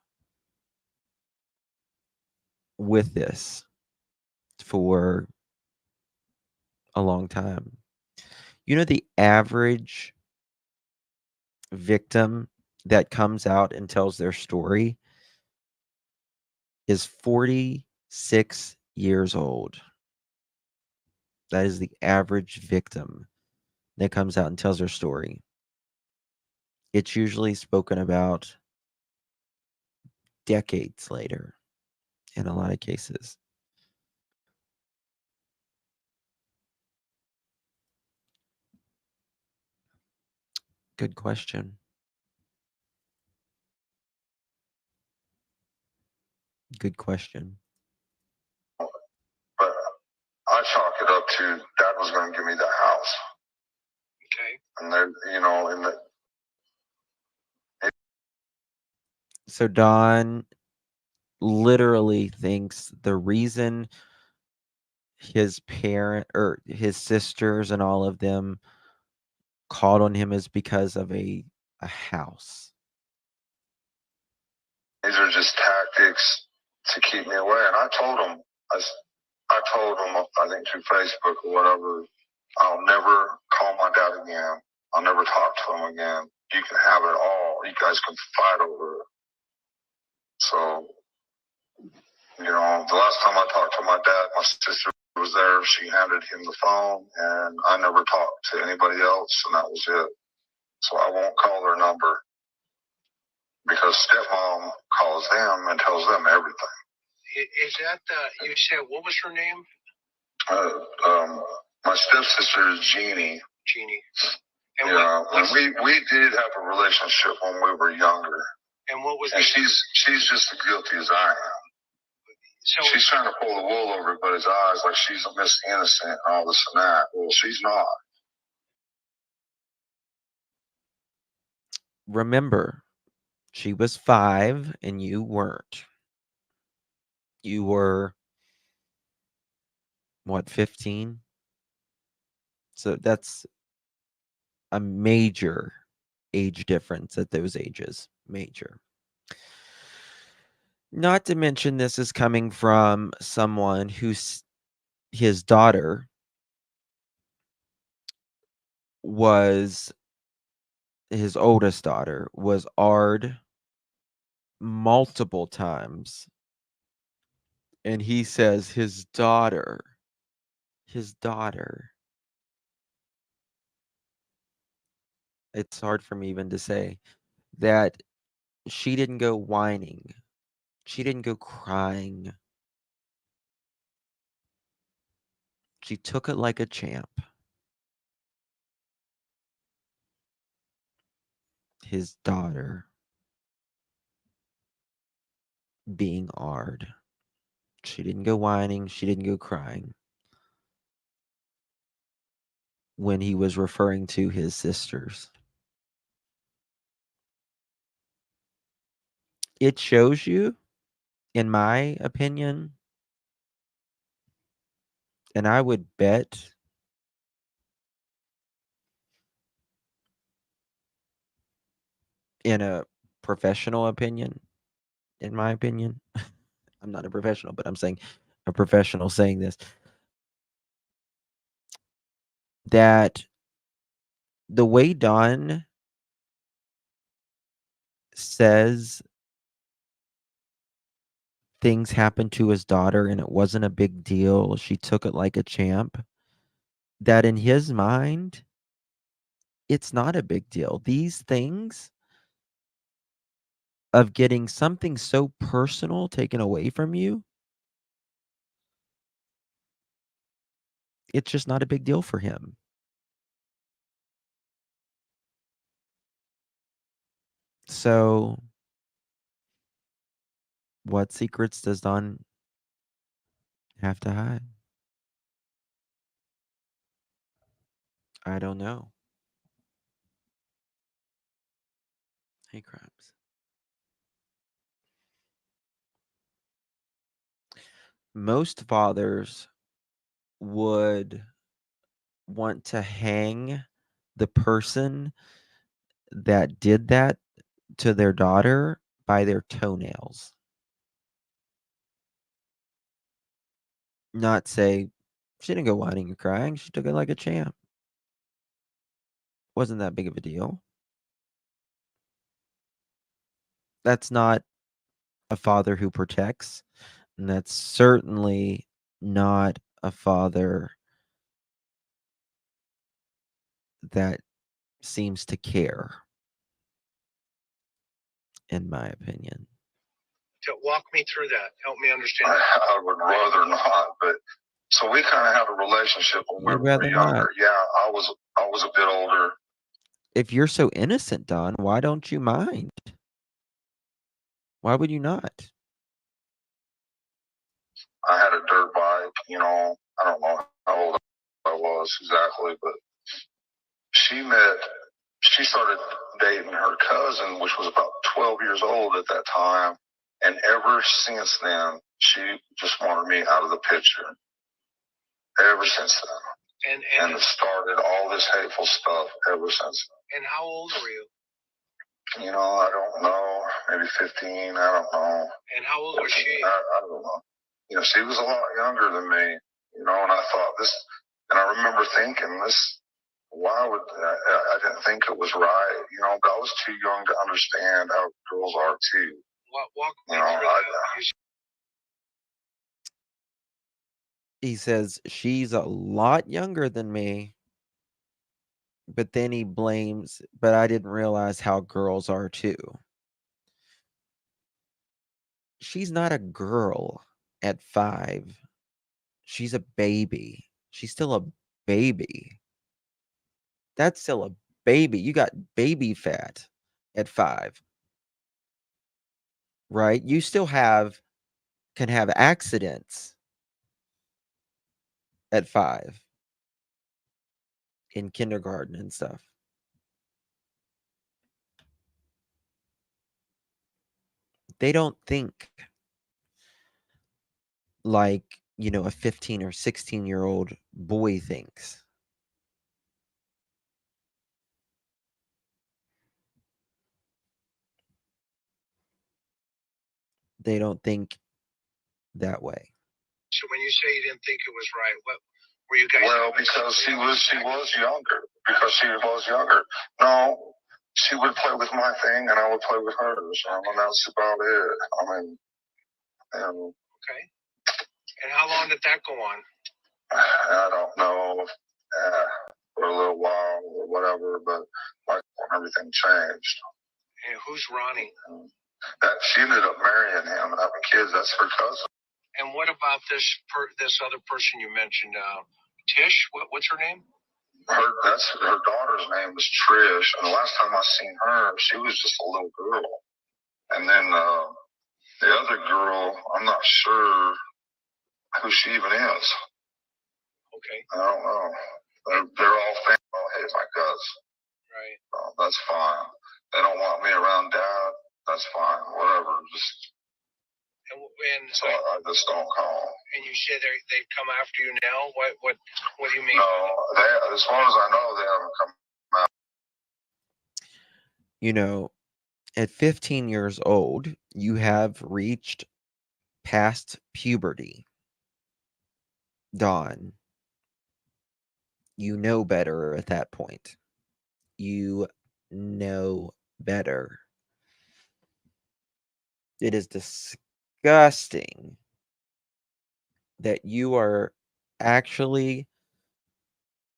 B: with this for a long time. The average victim that comes out and tells their story is 46 years old. That is the average victim that comes out and tells their story. It's usually spoken about decades later in a lot of cases. Good question. Good question.
C: But I chalk it up to Dad was going to give me the house.
E: Okay.
C: And there,
B: So Don literally thinks the reason his parent or his sisters and all of them called on him is because of a house.
C: These are just tactics to keep me away. And I told him, I think through Facebook or whatever, I'll never call my dad again. I'll never talk to him again. You can have it all. You guys can fight over it. So, the last time I talked to my dad, my sister was there. She handed him the phone, and I never talked to anybody else, and that was it. So I won't call their number because stepmom calls them and tells them everything.
E: Is that you said, what was her name?
C: My stepsister is Jeannie.
E: Jeannie. And
C: and we did have a relationship when we were younger.
E: And what was?
C: And she's just as guilty as I am.
E: So
C: she's trying to pull the wool over everybody's eyes, like she's a Miss Innocent and all this and that. Well, she's not.
B: Remember, she was 5 and you weren't. You were, what, 15? So that's a major age difference at those ages. Major. Not to mention, this is coming from someone who's his daughter was, his oldest daughter was AR'd multiple times. And he says his daughter, it's hard for me even to say, that she didn't go whining. She didn't go crying. She took it like a champ. His daughter being AR'd. She didn't go whining. She didn't go crying. When he was referring to his sisters. It shows you, in my opinion, and I would bet in a professional opinion, in my opinion, I'm not a professional, but I'm saying a professional saying this, that the way Don says things happened to his daughter and it wasn't a big deal, she took it like a champ, that in his mind, it's not a big deal. These things of getting something so personal taken away from you, it's just not a big deal for him. So, what secrets does Don have to hide? I don't know. Hey, Crimes. Most fathers would want to hang the person that did that to their daughter by their toenails. Not say, she didn't go whining and crying. She took it like a champ. Wasn't that big of a deal. That's not a father who protects. And that's certainly not a father that seems to care, in my opinion.
E: to walk me through that. Help me understand.
C: I would rather not, but so we kind of had a relationship when we
B: You'd
C: were
B: rather
C: younger.
B: not.
C: Yeah, I was a bit older.
B: If you're so innocent, Don, why don't you mind? Why would you not?
C: I had a dirt bike, you know, I don't know how old I was exactly, but she started dating her cousin, which was about 12 years old at that time. And ever since then, she just wanted me out of the picture. Ever since then. And it started all this hateful stuff ever since then.
E: And how old were you?
C: You know, I don't know, maybe 15, I don't know.
E: And how old was she?
C: I don't know. You know, she was a lot younger than me, you know, and I thought this, and I remember thinking this, why would, I didn't think it was right, you know, but I was too young to understand how girls are too.
E: Walk me
C: You know,
E: through that.
B: He says, she's a lot younger than me. But then he blames, but I didn't realize how girls are too. She's not a girl at 5. She's a baby. She's still a baby. That's still a baby. You got baby fat at 5. Right? You still have can have accidents at 5 in kindergarten and stuff. They don't think like, a 15 or 16-year-old boy thinks. They don't think that way.
E: So when you say you didn't think it was right, what were you guys?
C: Well, because she was younger. Because she was younger. No, she would play with my thing, and I would play with hers. And that's about it. I mean,
E: okay. And how long did that go on?
C: I don't know. For a little while or whatever, but like everything changed.
E: And who's Ronnie?
C: She ended up marrying him and having kids. That's her cousin.
E: And what about this other person you mentioned, Tish? What's her name?
C: That's her daughter's name is Trish. And the last time I seen her, she was just a little girl. And then the other girl, I'm not sure who she even is.
E: Okay.
C: I don't know. They're all family. Oh, hey, my cousin.
E: Right.
C: That's fine. They don't want me around Dad. That's fine. Whatever. So I just don't call.
E: And you said they've come after you now? What do you mean?
C: No, as far as I know, they haven't come out.
B: At 15 years old, you have reached past puberty. Dawn, you know better at that point. You know better. It is disgusting that you are actually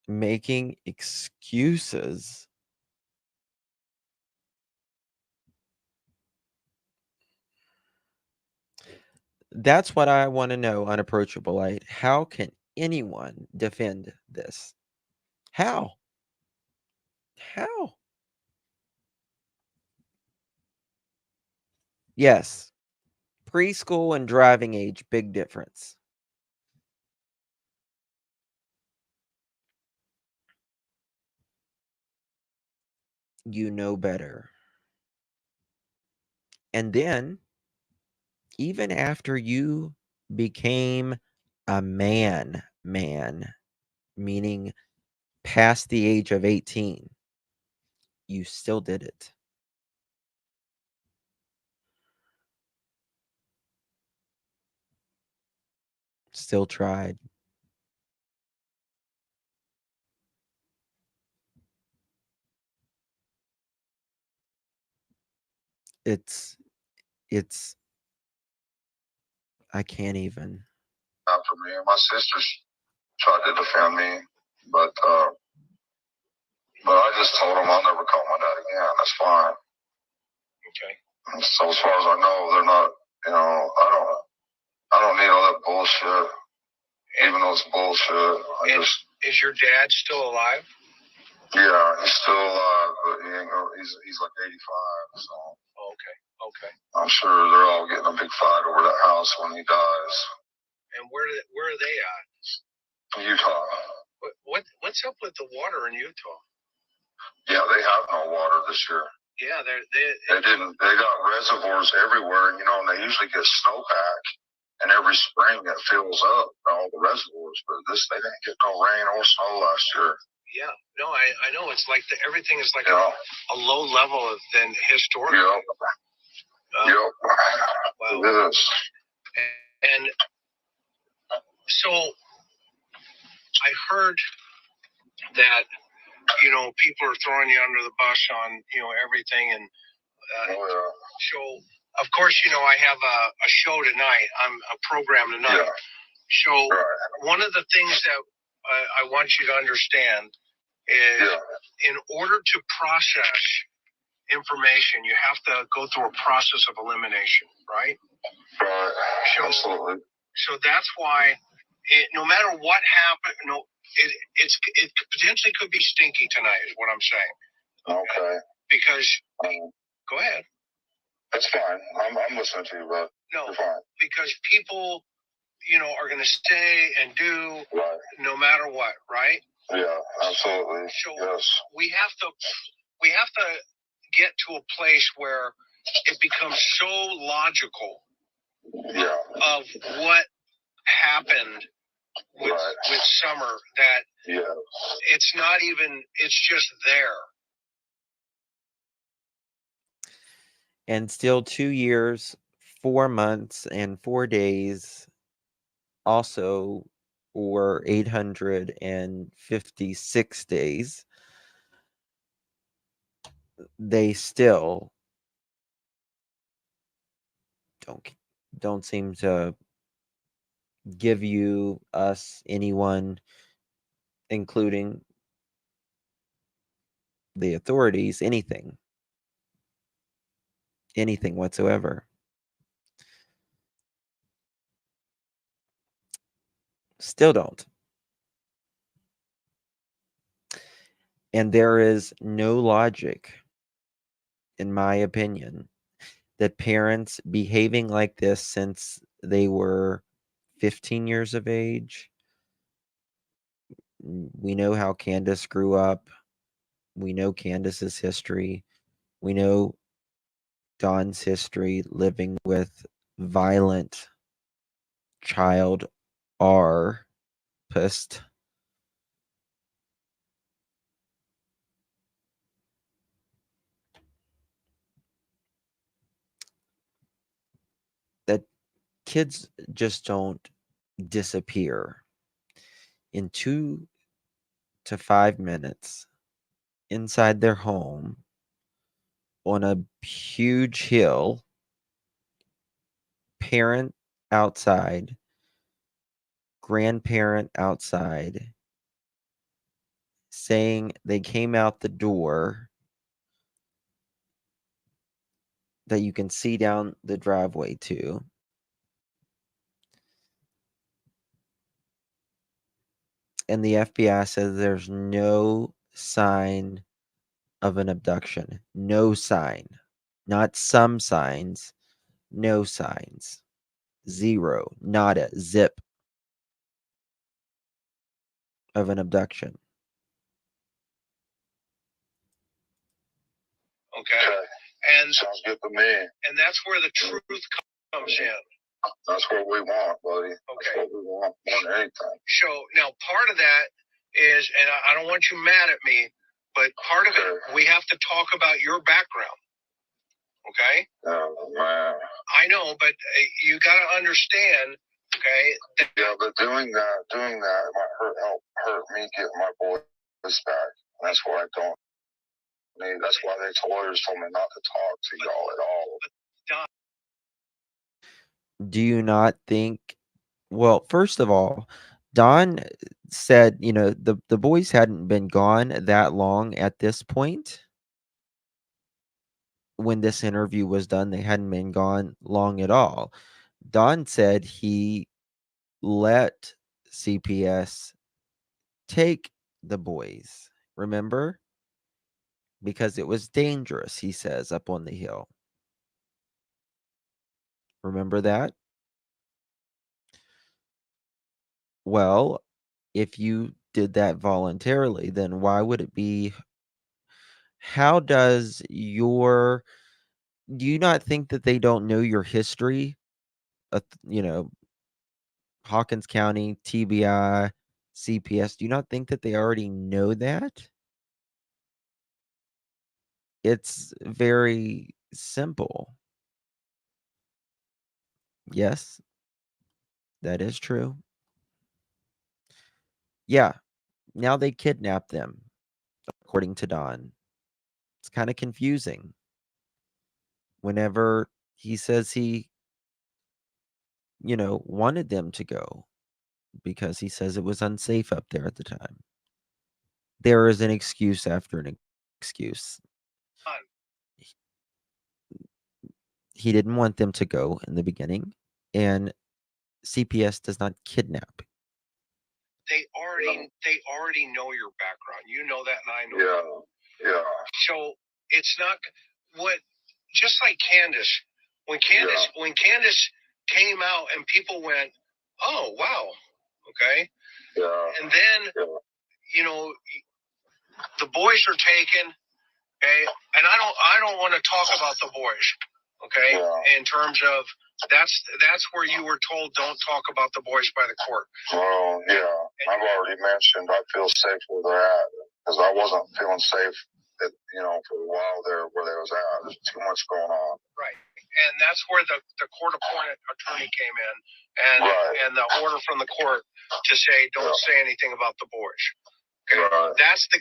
B: making excuses That's what I want to know, Unapproachable Light. How can anyone defend this? How? How? Yes. Preschool and driving age, big difference. You know better. And then, even after you became a man, meaning past the age of 18, you still did it. Still tried. It's I can't even.
C: For me, and my sisters tried to defend me, but I just told them I'll never call my dad again. That's fine.
E: Okay.
C: And so as far as I know, they're not. I don't need all that bullshit. Even though it's bullshit,
E: Is your dad still alive?
C: Yeah, he's still alive, but he's like 85. So.
E: Okay.
C: I'm sure they're all getting a big fight over that house when he dies.
E: And where are they at?
C: Utah.
E: What's up with the water in Utah?
C: Yeah, they have no water this year.
E: Yeah,
C: they didn't. They got reservoirs everywhere, and they usually get snowpack, and every spring it fills up all the reservoirs. But they didn't get no rain or snow last year.
E: Yeah, no, I know. It's like everything is like a low level than historical.
C: Yep.
E: Wow.
C: It is.
E: And so I heard that people are throwing you under the bus on everything, and so of course I have a show tonight. I'm a program tonight.
C: Yeah.
E: So one of the things that I want you to understand is in order to process information, you have to go through a process of elimination, right?
C: Right. Absolutely.
E: So that's why no matter what happened, it potentially could be stinky tonight is what I'm saying.
C: Okay.
E: Because go ahead.
C: That's fine. I'm listening to you, bud.
E: No, because people, are going to stay and do no matter what, right?
C: Yeah, absolutely.
E: So
C: Yes.
E: we have to get to a place where it becomes so logical of what happened with Summer that it's not even, it's just there.
B: And still 2 years, 4 months, and 4 days, also, or 856 days, they still don't seem to give you, us, anyone, including the authorities, anything whatsoever. Still don't. And there is no logic, in my opinion, that parents behaving like this since they were 15 years of age. We know how Candace grew up. We know Candace's history. We know Dawn's history living with violent child pissed. That kids just don't disappear in 2 to 5 minutes inside their home on a huge hill, parent outside, grandparent outside, saying they came out the door that you can see down the driveway to. And the FBI says there's no sign of an abduction. No sign. Not some signs. No signs. Zero. Nada. Zip of an abduction.
E: Okay. And
C: sounds good to me.
E: And that's where the truth comes in.
C: That's what we want, buddy.
E: Okay.
C: That's what we want more than anything.
E: So now part of that is, and I don't want you mad at me, but part of it, we have to talk about your background. Okay?
C: Oh, man.
E: I know, but you got to understand, okay?
C: Yeah, but doing that might hurt me getting my boys back. That's why I don't need. That's why the lawyers told me not to talk to y'all at all.
B: Do you not think? Well, first of all, Don said, the boys hadn't been gone that long at this point. When this interview was done, they hadn't been gone long at all. Don said he let CPS take the boys, remember? Because it was dangerous, he says, up on the hill. Remember that? Well, if you did that voluntarily, then why would it be? How does your do you not think that they don't know your history? Hawkins County, TBI, CPS. Do you not think that they already know that? It's very simple. Yes, that is true. Yeah, now they kidnapped them, according to Don. It's kind of confusing. Whenever he says he, wanted them to go because he says it was unsafe up there at the time. There is an excuse after an excuse. He didn't want them to go in the beginning, and CPS does not kidnap.
E: They already know your background. You know that, and I know that.
C: Yeah.
E: So it's not what, just like Candace. When Candace came out and people went, oh, wow. Okay. Yeah. And then, you know, the boys are taken. Okay. And I don't want to talk about the boys. Okay. Yeah. In terms of that's where you were told don't talk about the boys by the court. Well, yeah. And I've already mentioned I feel safe where they're at because I wasn't feeling safe for a while there where they was at. There's too much going on. Right. And that's where the court appointed attorney came in and the order from the court to say don't say anything about the boys. Okay. Right. That's the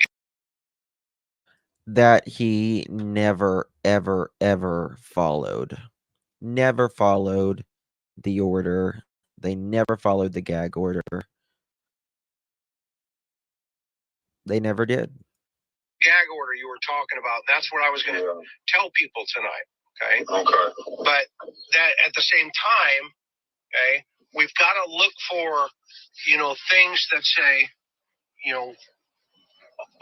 B: that he never, ever, ever followed. Never followed the order. They never followed the gag order. They never did.
E: Gag order you were talking about. That's what I was going to tell people tonight. Okay. Okay. But that at the same time, okay, we've got to look for, things that say,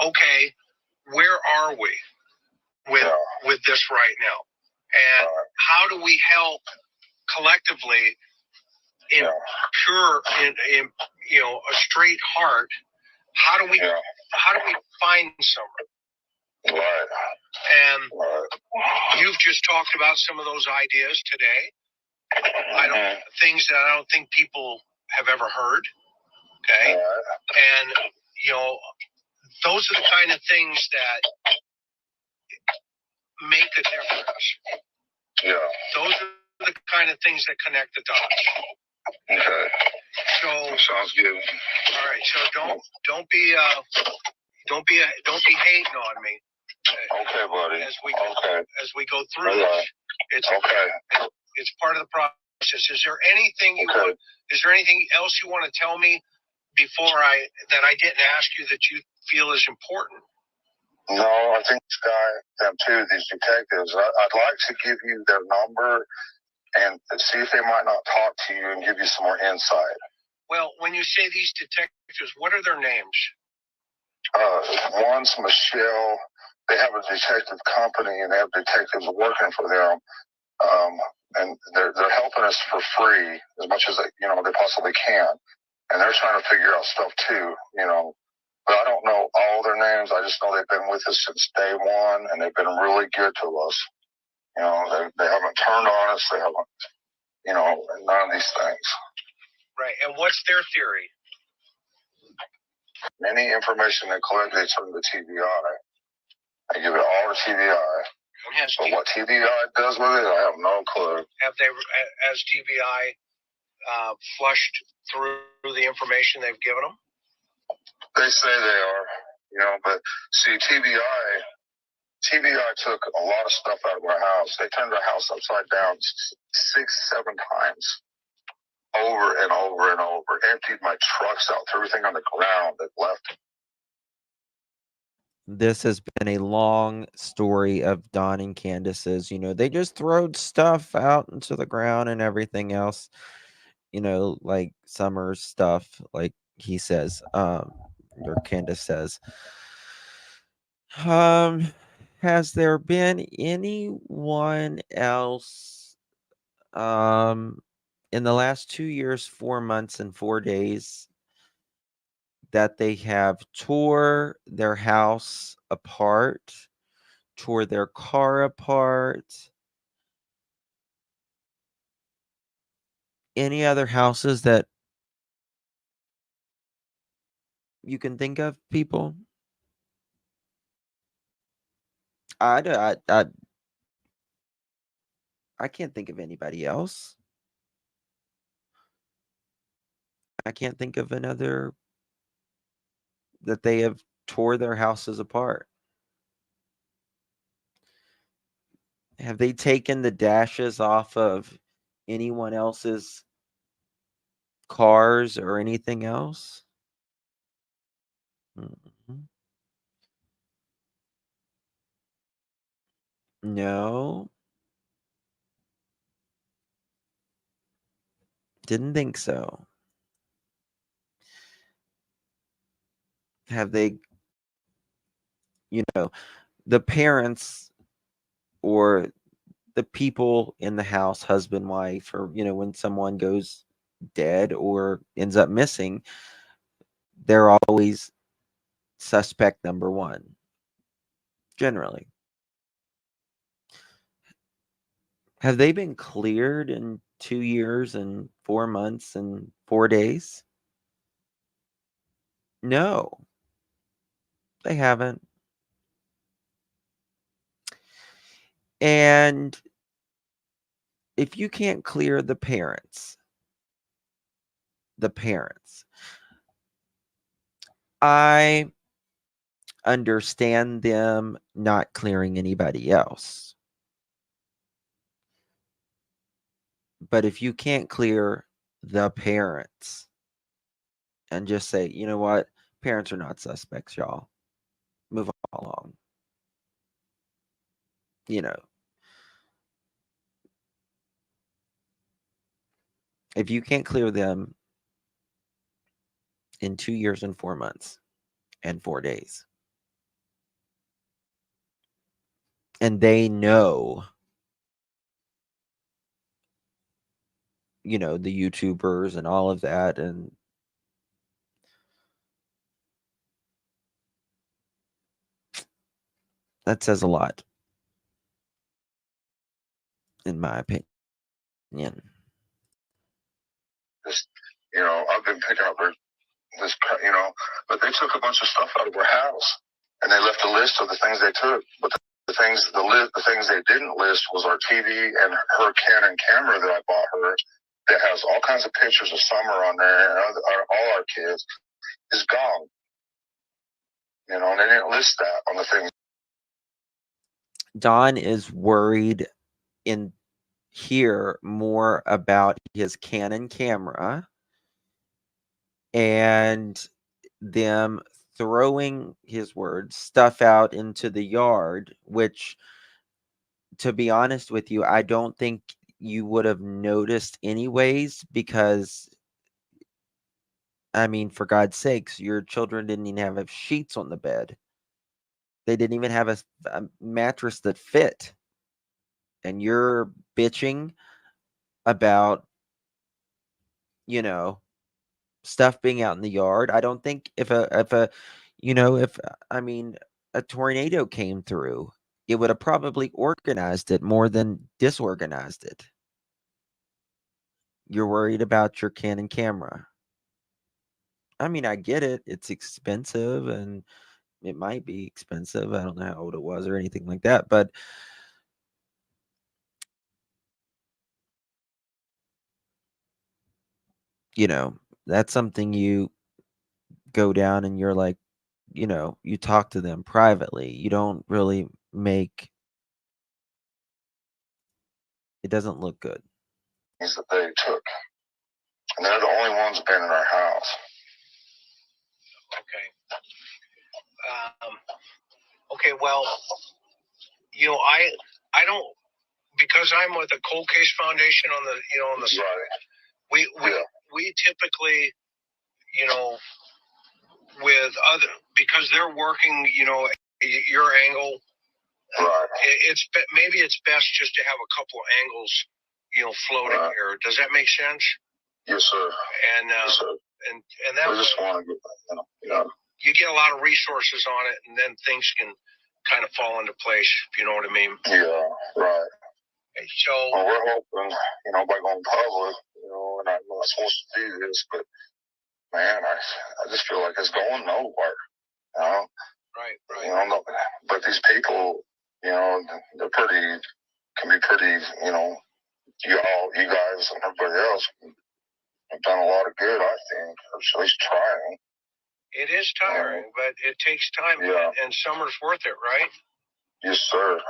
E: okay, where are we with this right now? And how do we help collectively in a straight heart? How do we find someone? Right. And you've just talked about some of those ideas today. Things that I don't think people have ever heard. Okay. And those are the kind of things that make a difference. Yeah. Those are the kind of things that connect the dots. Okay. So sounds good. All right. So don't be hating on me. Okay, buddy. As we go through this, it's okay. It's part of the process. Is there anything is there anything else you want to tell me before that I didn't ask you that you feel is important? No, I think these detectives, I'd like to give you their number and see if they might not talk to you and give you some more insight. Well, when you say these detectives, what are their names? One's Michelle. They have a detective company and they have detectives working for them. And they're helping us for free as much as they possibly can. And they're trying to figure out stuff too, But I don't know all their names. I just know they've been with us since day one, and they've been really good to us. They haven't turned on us. They haven't, none of these things. Right. And what's their theory? Any information they collect, they turn to TBI. I give it all to TBI. But what TBI does with it, I have no clue. Has TBI flushed through the information they've given them? They say they are, but see, TBI took a lot of stuff out of our house. They turned our house upside down 6-7 times, over and over and over. Emptied my trucks out, threw everything on the ground that left.
B: This has been a long story of Don and Candace's. They just throw stuff out into the ground and everything else. Like Summer's stuff, like he says, or Candace says. Has there been anyone else in the last 2 years, 4 months, and 4 days that they have tore their house apart, tore their car apart? Any other houses that you can think of, people? I can't think of anybody else. I can't think of another that they have tore their houses apart. Have they taken the dashes off of anyone else's cars or anything else? Mhm. No. Didn't think so. Have they, the parents or the people in the house, husband, wife, or, when someone goes dead or ends up missing, they're always suspect number one, generally. Have they been cleared in 2 years and 4 months and 4 days? No, they haven't. And if you can't clear the parents, I understand them not clearing anybody else. But if you can't clear the parents and just say, you know what, parents are not suspects, y'all, move along. If you can't clear them in 2 years and 4 months and 4 days, and they know, the YouTubers and all of that, and that says a lot, in my opinion.
C: I've been picking up this, but they took a bunch of stuff out of her house, and they left a list of the things they took. But the things they didn't list was our TV and her Canon camera that I bought her, that has all kinds of pictures of Summer on there, and all our kids, is gone. And they didn't list that on the things.
B: Don is worried in here more about his Canon camera and them throwing, his words, stuff out into the yard, which, to be honest with you, I don't think you would have noticed anyways, because, I mean, for God's sakes, your children didn't even have sheets on the bed. They didn't even have a mattress that fit. And you're bitching about, stuff being out in the yard. I don't think if a tornado came through, it would have probably organized it more than disorganized it. You're worried about your Canon camera. I mean, I get it. It's expensive, and it might be expensive. I don't know how old it was or anything like that, but that's something you go down and you're like, you talk to them privately. You don't really make it doesn't look good.
C: Things that they took, and they're the only ones been in our house.
E: Okay. Well, I don't, because I'm with the Cold Case Foundation on the
C: right.
E: we typically, with other, because they're working, your angle.
C: Right.
E: Maybe it's best just to have a couple of angles, floating here. Does that make sense?
C: Yes, sir.
E: And
C: yes, sir.
E: and that
C: I just want to get,
E: you get a lot of resources on it, and then things can kind of fall into place. If you know what I mean?
C: Yeah. Right.
E: So
C: we're hoping, by going public, and I'm not supposed to do this, but man, I just feel like it's going nowhere.
E: Right.
C: But these people, they're can be pretty, you guys and everybody else have done a lot of good, I think, or at least trying.
E: It is tiring, but it takes time, and summer's worth it, right?
C: Yes, sir.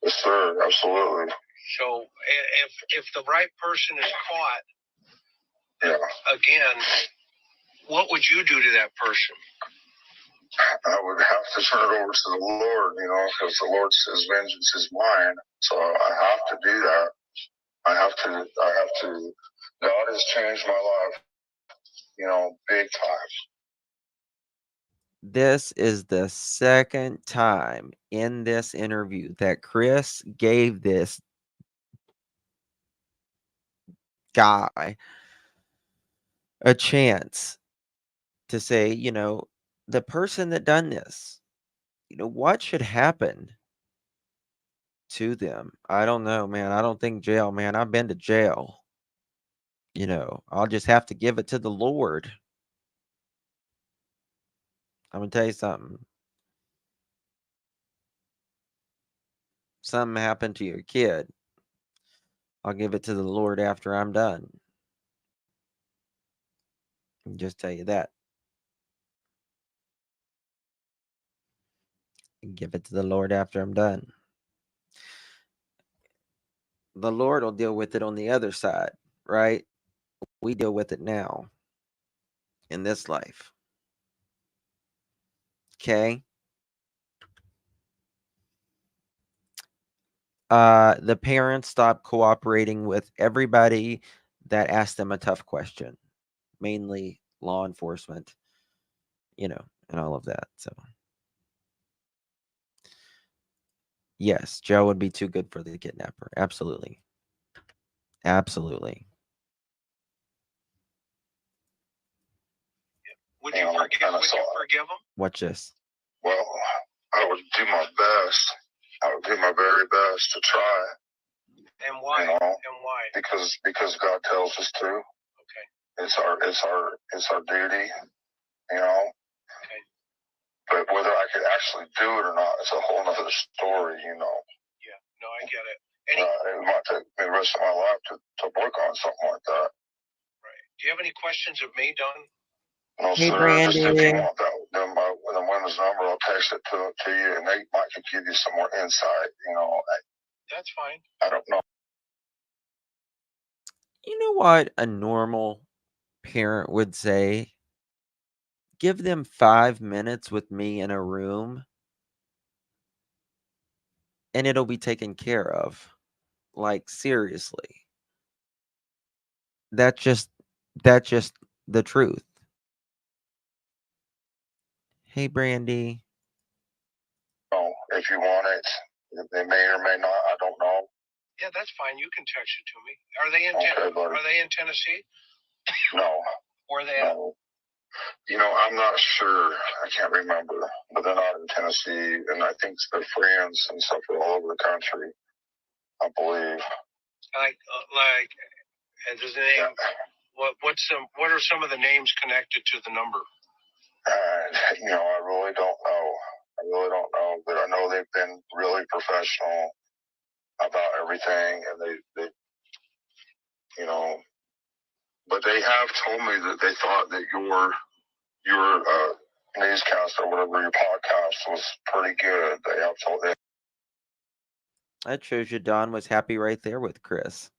C: Yes, sir. Absolutely.
E: So if the right person is caught, again, what would you do to that person?
C: I would have to turn it over to the Lord, because the Lord says vengeance is mine. So I have to do that. I have to. God has changed my life, big time.
B: This is the second time in this interview that Chris gave this guy a chance to say, the person that done this, what should happen to them? I don't know, man. I don't think jail, man. I've been to jail. I'll just have to give it to the Lord. I'm going to tell you something. Something happened to your kid. I'll give it to the Lord after I'm done. I'll just tell you that. Give it to the Lord after I'm done. The Lord will deal with it on the other side, right? We deal with it now in this life. Okay? The parents stopped cooperating with everybody that asked them a tough question, mainly law enforcement, and all of that. So, yes, Joe would be too good for the kidnapper. Absolutely. Absolutely.
E: Would you forgive him?
B: Watch this.
C: Well, I would do my best. I would do my very best to try.
E: And why? And why?
C: Because God tells us to.
E: Okay.
C: It's our duty,
E: Okay.
C: But whether I could actually do it or not is a whole other story,
E: Yeah. No, I get it.
C: It might take me the rest of my life to work on something like that.
E: Right. Do you have any questions of me, Don?
C: No,
B: Hey,
C: sir.
B: Brandon.
C: Just if you want the women's number, I'll text it to you, and they might could give you some more insight.
E: That's fine.
C: I don't know.
B: You know what a normal parent would say? Give them 5 minutes with me in a room and it'll be taken care of. Like, seriously. That's just the truth. Hey, Brandy.
C: If you want it, they may or may not. I don't know.
E: Yeah, that's fine. You can text it to me. Are they in Tennessee?
C: No.
E: Where are they at?
C: No. I'm not sure. I can't remember, but they're not in Tennessee, and I think their friends and stuff are all over the country. I believe.
E: Does the name? What are some of the names connected to the number?
C: I really don't know. But I know they've been really professional about everything, and they but they have told me that they thought that your newscast or whatever, your podcast was pretty good. They have told me.
B: That shows you Don was happy right there with Chris.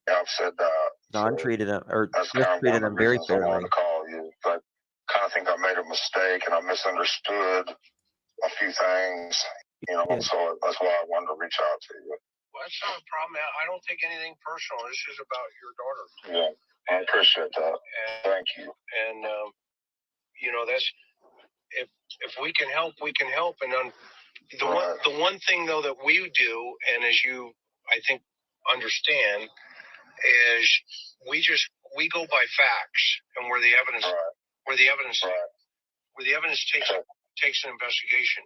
C: Yeah, I've said that.
B: Don treated him, or Chris treated him very fairly. I wanted to call you. I
C: kind of think I made a mistake and I misunderstood a few things, so that's why I wanted to reach out to you.
E: Well, that's not a problem. I don't take anything personal. This is about your daughter.
C: Yeah, I appreciate that. Thank you.
E: And that's if we can help, we can help. And the one thing though that we do, and as you I think understand, is we go by facts and where the evidence takes an investigation.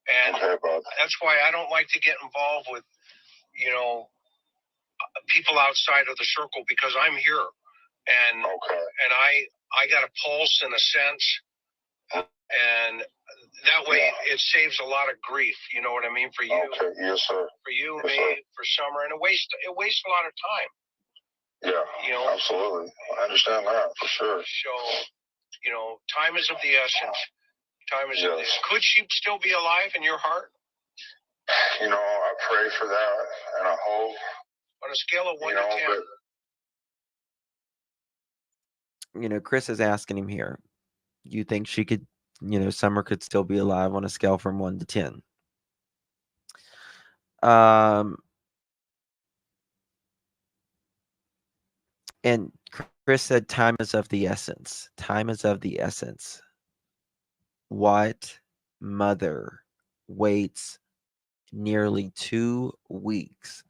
E: And that's why I don't like to get involved with people outside of the circle, because I'm here and I got a pulse in a sense, and that way it saves a lot of grief. You know what I mean? For you,
C: yes, sir.
E: For you, me, for Summer, and it wastes a lot of time.
C: Yeah, absolutely. I understand that for sure.
E: So, time is of the essence. Time is of the essence. Could she still be alive in your heart?
C: I pray for that, and I hope.
E: On a scale of 1 to 10.
B: Chris is asking him here. You think she could, Summer could still be alive on a scale from 1 to 10? And Chris said time is of the essence. Time is of the essence. What mother waits nearly 2 weeks,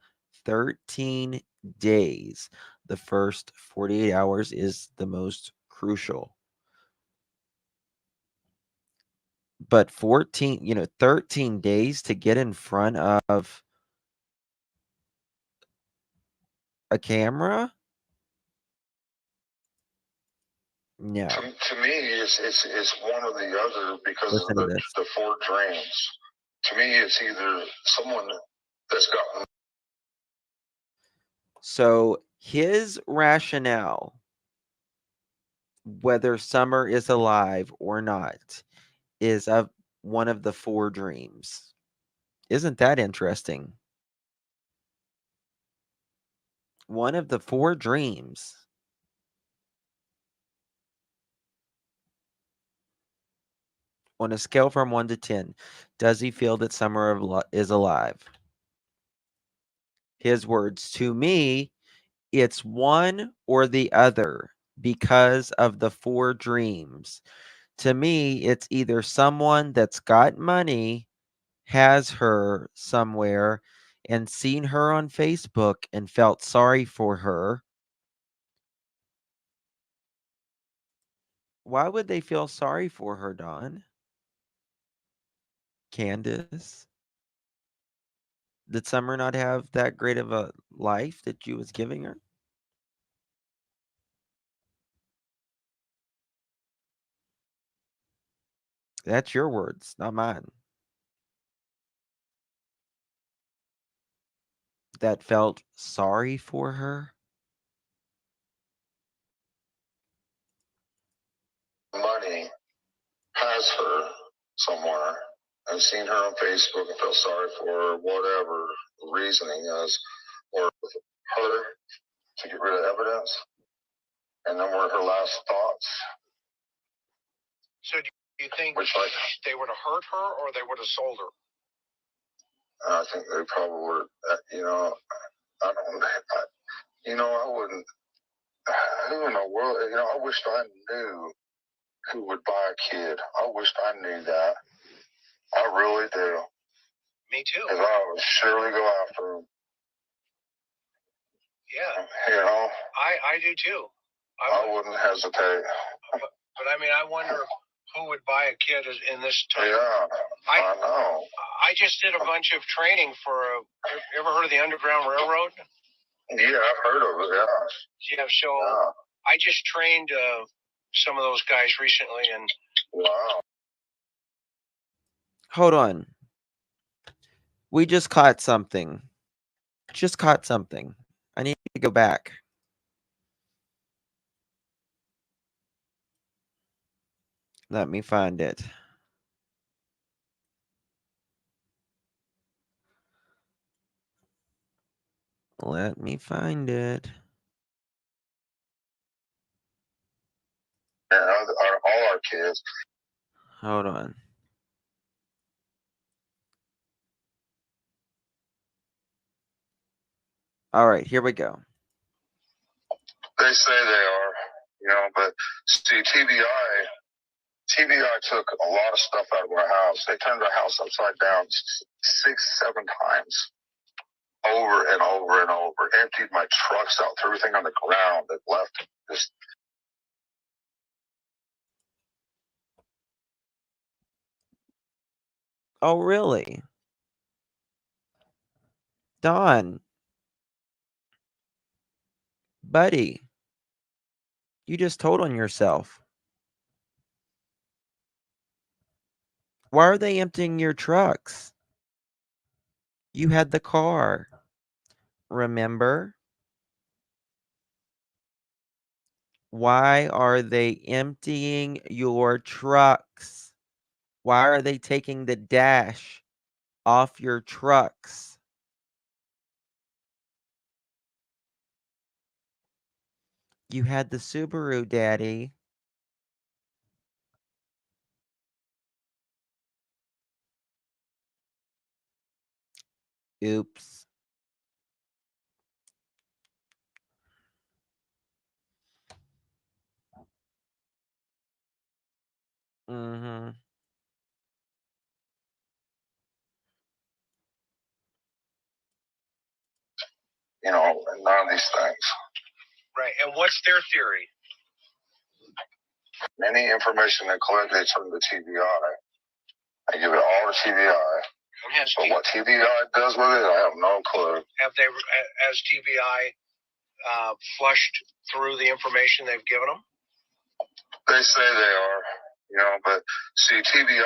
B: 13 days. The first 48 hours is the most crucial. But 13 days to get in front of a camera? No.
C: To me, it's one or the other because
B: Listen
C: of
B: to this.
C: the four dreams. To me, it's either someone that's got.
B: So his rationale, whether Summer is alive or not, is of one of the four dreams. Isn't that interesting? One of the four dreams. On a scale from 1 to 10, does he feel that Summer is alive? His words, to me, it's one or the other because of the four dreams. To me, it's either someone that's got money, has her somewhere, and seen her on Facebook and felt sorry for her. Why would they feel sorry for her, Dawn? Candace? Did Summer not have that great of a life that you was giving her? That's your words, not mine. That felt sorry for her?
C: Money has her somewhere. I've seen her on Facebook and felt sorry for her, whatever the reasoning is, or her to get rid of evidence. And then were her last thoughts.
E: So do you think
C: Which, like,
E: they would have hurt her or they would have sold her?
C: I think they probably were, I don't, I wouldn't, who in the world, I wished I knew who would buy a kid. I wished I knew that. I really do.
E: Me too.
C: Because I would surely go after him.
E: Yeah. I do too.
C: I wouldn't hesitate.
E: But I mean, I wonder who would buy a kid in this time.
C: Yeah, I know.
E: I just did a bunch of training for you ever heard of the Underground Railroad?
C: Yeah, I've heard of it, yeah.
E: Yeah, so I just trained some of those guys recently, and
C: wow.
B: Hold on. We just caught something. I need to go back. Let me find it. Let me find it.
C: Yeah, all our kids.
B: Hold on. All right, here we go.
C: They say they are, but see, TBI took a lot of stuff out of our house. They turned our house upside down 6, 7 times, over and over and over. Emptied my trucks out, threw everything on the ground, and left just.
B: Oh, really? Don. Buddy. You just told on yourself. Why are they emptying your trucks? You had the car. Remember? Why are they emptying your trucks? Why are they taking the dash off your trucks? You had the Subaru, Daddy. Oops. Mm-hmm.
C: and none of these things.
E: Right. And what's their theory?
C: Any information they collect, they turn to TBI. I give it all to TBI. But what TBI does with it, I have no clue.
E: Has TBI flushed through the information they've given them?
C: They say they are, but see, TBI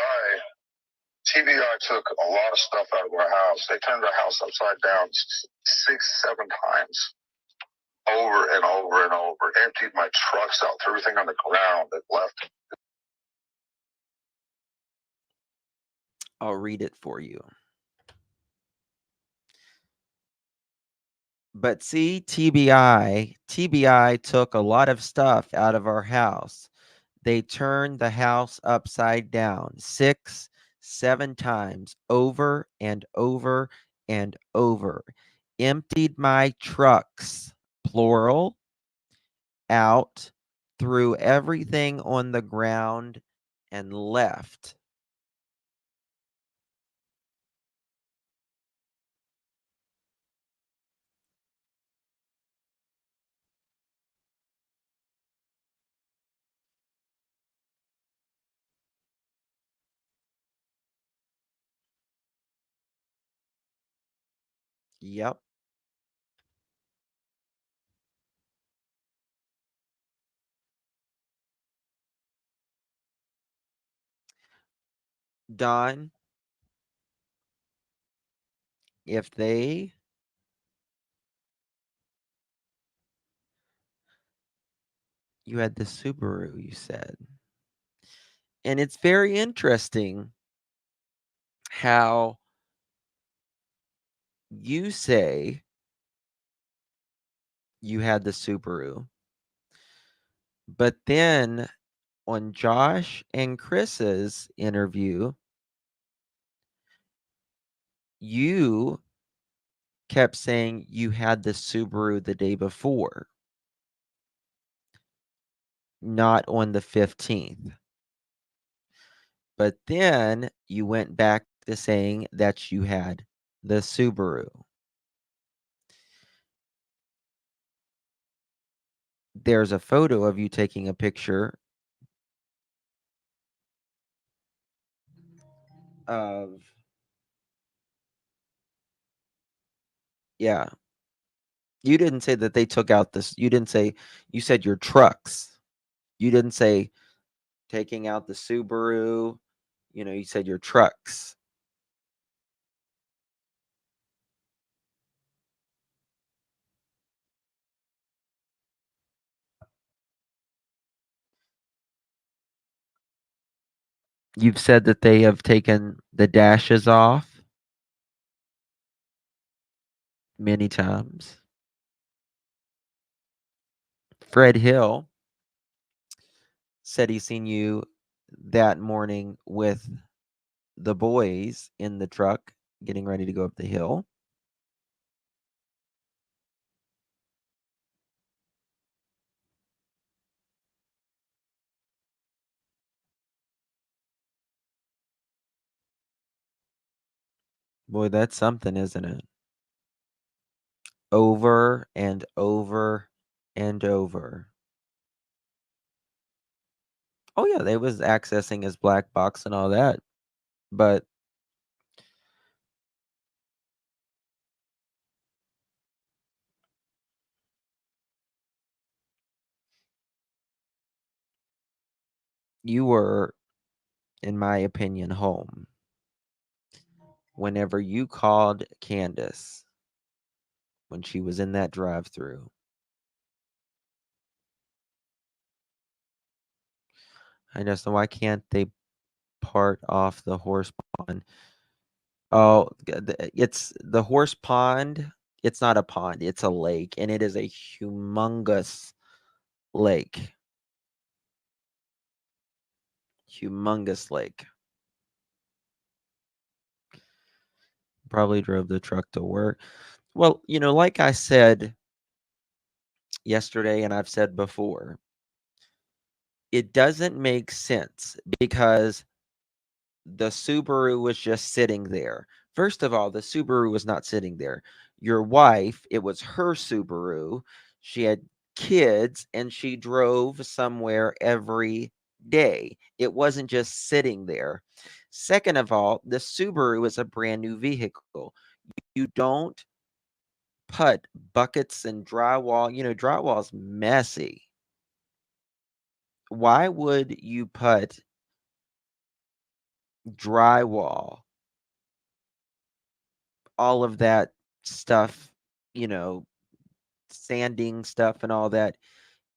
C: took a lot of stuff out of our house. They turned our house upside down 6-7 times, over and over and over. Emptied my trucks out, threw everything on the ground. They left.
B: I'll read it for you. But see, TBI took a lot of stuff out of our house. They turned the house upside down 6-7 times, over and over and over. Emptied my trucks, plural, out, threw everything on the ground, and left. Yep. Don, if you had the Subaru, you said. And it's very interesting how you say you had the Subaru, but then on Josh and Chris's interview, you kept saying you had the Subaru the day before, not on the 15th. But then you went back to saying that you had the Subaru. There's a photo of you taking a picture of, yeah. You didn't say that they took out this. You didn't say, you said your trucks. You didn't say taking out the Subaru. You said your trucks. You've said that they have taken the dashes off many times. Fred Hill said he seen you that morning with the boys in the truck getting ready to go up the hill. Boy, that's something, isn't it? Over and over and over. Oh yeah, they was accessing his black box and all that. But you were, in my opinion, home whenever you called Candace when she was in that drive-through. I just know, why can't they part off the horse pond? Oh, it's the horse pond. It's not a pond, it's a lake, and it is a humongous lake. Humongous lake. Probably drove the truck to work. Well, like I said yesterday, and I've said before, it doesn't make sense because the Subaru was just sitting there. First of all, the Subaru was not sitting there. your wife, it was her Subaru. She had kids and she drove somewhere every day. It wasn't just sitting there. Second of all, the Subaru is a brand new vehicle. You don't put buckets and drywall. Drywall's messy. Why would you put drywall, all of that stuff, sanding stuff and all that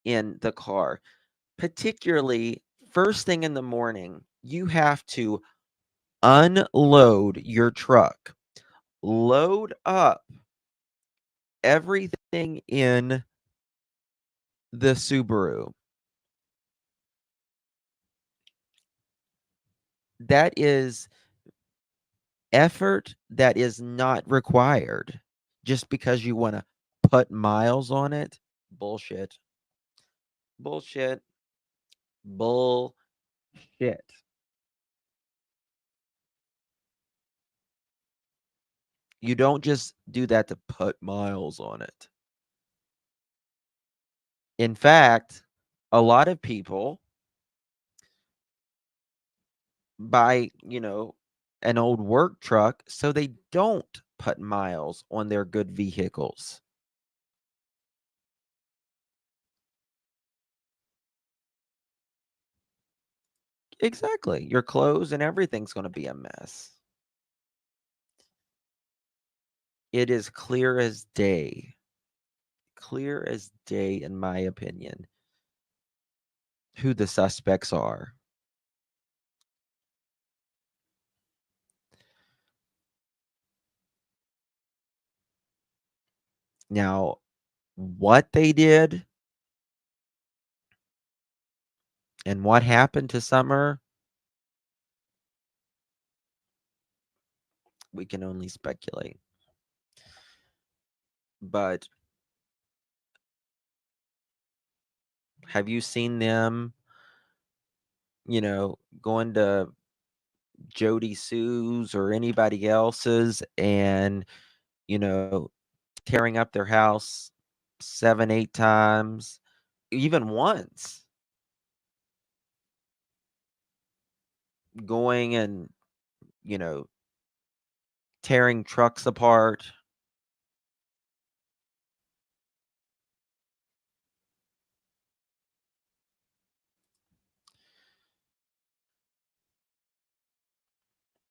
B: in the car? Particularly first thing in the morning, you have to unload your truck, load up everything in the Subaru. That is effort that is not required just because you want to put miles on it. Bullshit. Bullshit. Bullshit. You don't just do that to put miles on it. In fact, a lot of people buy, an old work truck so they don't put miles on their good vehicles. Exactly. Your clothes and everything's going to be a mess. It is clear as day. Clear as day, in my opinion, who the suspects are. Now, what they did and what happened to Summer, we can only speculate. But have you seen them, going to Jody Sue's or anybody else's and, tearing up their house 7, 8 times, even once? Going and, you know, tearing trucks apart.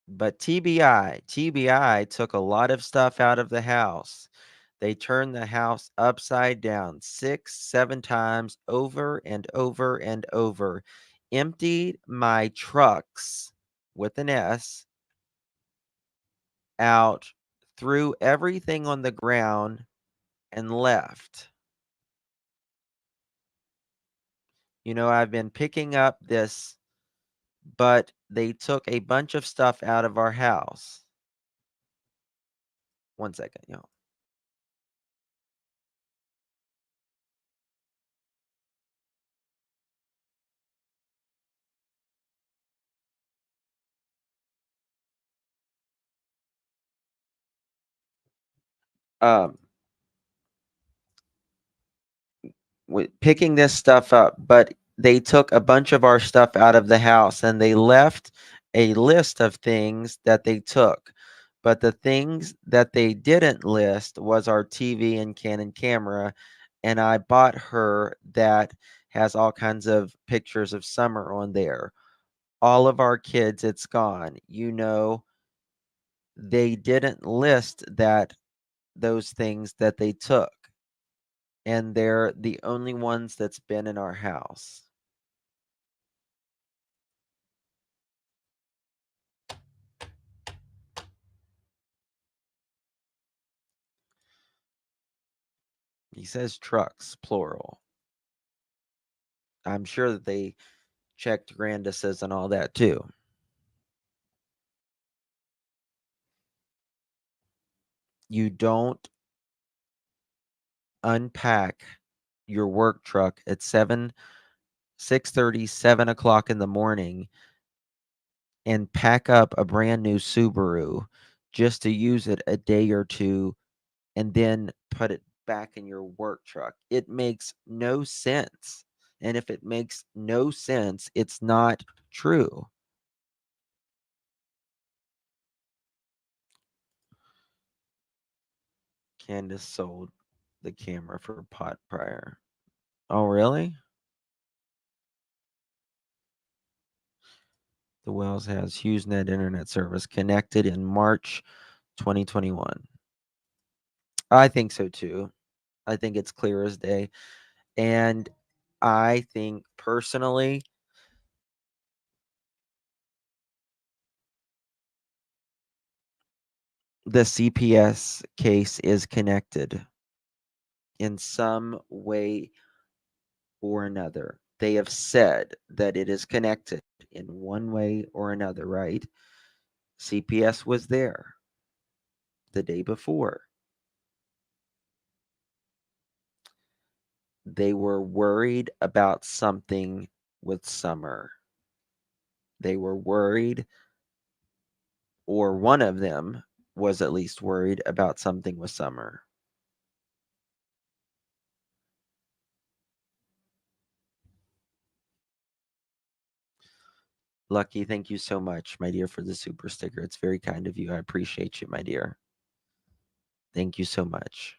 B: But TBI took a lot of stuff out of the house. They turned the house upside down 6, 7 times over and over and over. Emptied my trucks with an S out, threw everything on the ground, and left. I've been picking up this, but they took a bunch of stuff out of our house. One second, y'all. Um, picking this stuff up, but they took a bunch of our stuff out of the house and they left a list of things that they took. But the things that they didn't list was our TV and Canon camera. And I bought her that has all kinds of pictures of Summer on there. All of our kids, it's gone. They didn't list those things that they took. And they're the only ones that's been in our house. He says trucks, plural. I'm sure that they checked Grandis's and all that too. You don't unpack your work truck at 6:30, 7 o'clock in the morning and pack up a brand new Subaru just to use it a day or two and then put it back in your work truck. It makes no sense. And if it makes no sense, it's not true. Candace sold the camera for pot prior. Oh, really? The Wells has HughesNet internet service connected in March 2021. I think so too. I think it's clear as day. And I think personally, the CPS case is connected in some way or another. They have said that it is connected in one way or another, right? CPS was there the day before. They were worried about something with Summer. They were worried, or one of them was at least worried about something with Summer. Lucky, thank you so much, my dear, for the super sticker. It's very kind of you. I appreciate you, my dear. Thank you so much.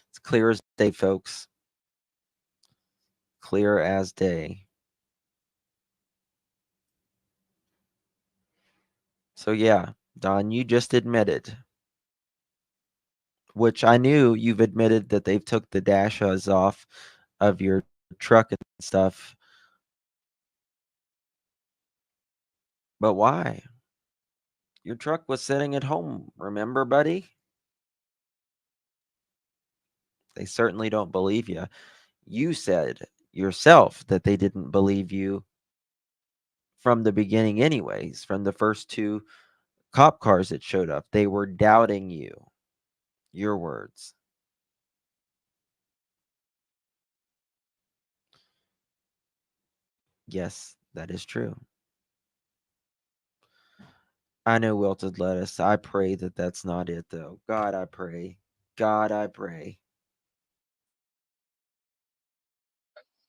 B: It's clear as day, folks. Clear as day. So, yeah, Don, you just admitted, which I knew you've admitted that they've took the dashas off of your truck and stuff. But why? Your truck was sitting at home, remember, buddy? They certainly don't believe you. You said yourself that they didn't believe you from the beginning, anyways, from the first two cop cars that showed up. They were doubting you. Your words. Yes, that is true. I know wilted lettuce. I pray that that's not it, though. God, I pray. God, I pray.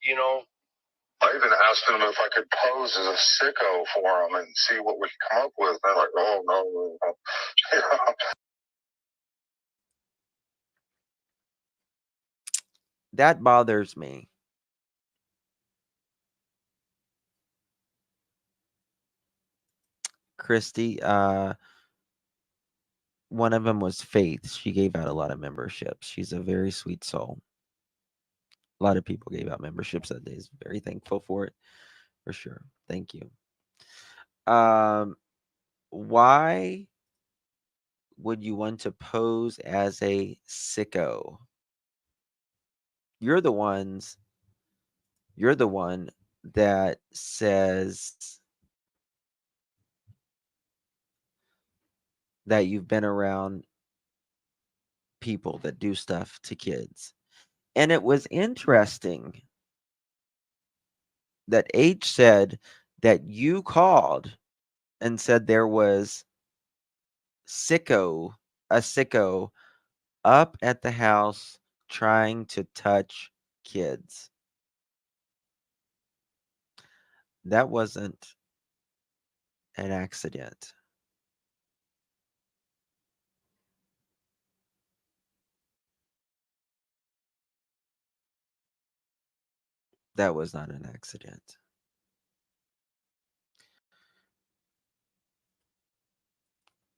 E: You know, I even asked them if I could pose as a sicko for them and see what we could come up with. They're like, oh, no. Yeah.
B: That bothers me. Christy, one of them was Faith. She gave out a lot of memberships. She's a very sweet soul. A lot of people gave out memberships that day. Is very thankful for it, for sure. Thank you. Why would you want to pose as a sicko? You're the one that says that you've been around people that do stuff to kids. And it was interesting that H said that you called and said there was a sicko up at the house trying to touch kids. That wasn't an accident. That was not an accident.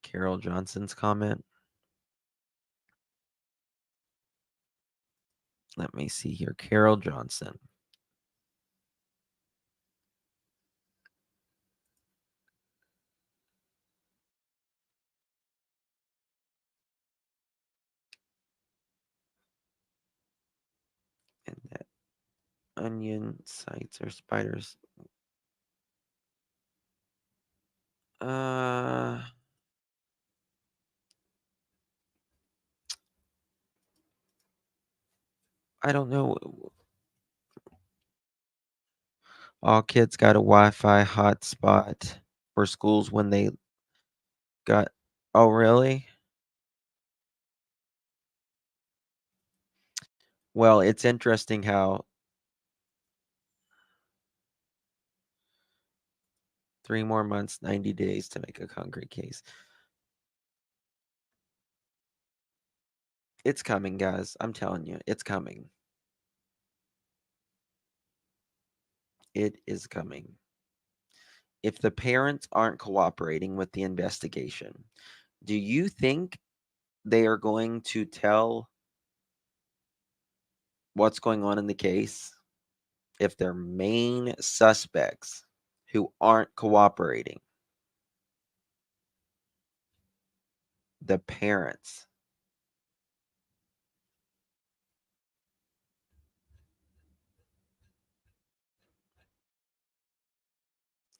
B: Carol Johnson's comment. Let me see here. Carol Johnson. And that onion sites or spiders. I don't know. All kids got a Wi-Fi hotspot for schools when they got. Oh, really? Well, it's interesting how 3 more months, 90 days to make a concrete case. It's coming, guys. I'm telling you, it's coming. It is coming. If the parents aren't cooperating with the investigation, do you think they are going to tell what's going on in the case if their main suspects who aren't cooperating, the parents?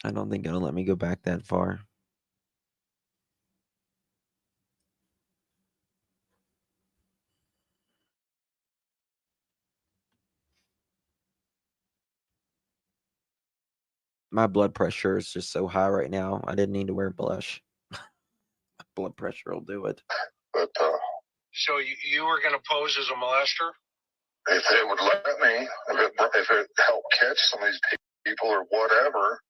B: I don't think it'll let me go back that far. My blood pressure is just so high right now. I didn't need to wear blush. Blood pressure will do it.
C: But
E: So you were going to pose as a molester?
C: if they would let me, if it helped catch some of these people or whatever,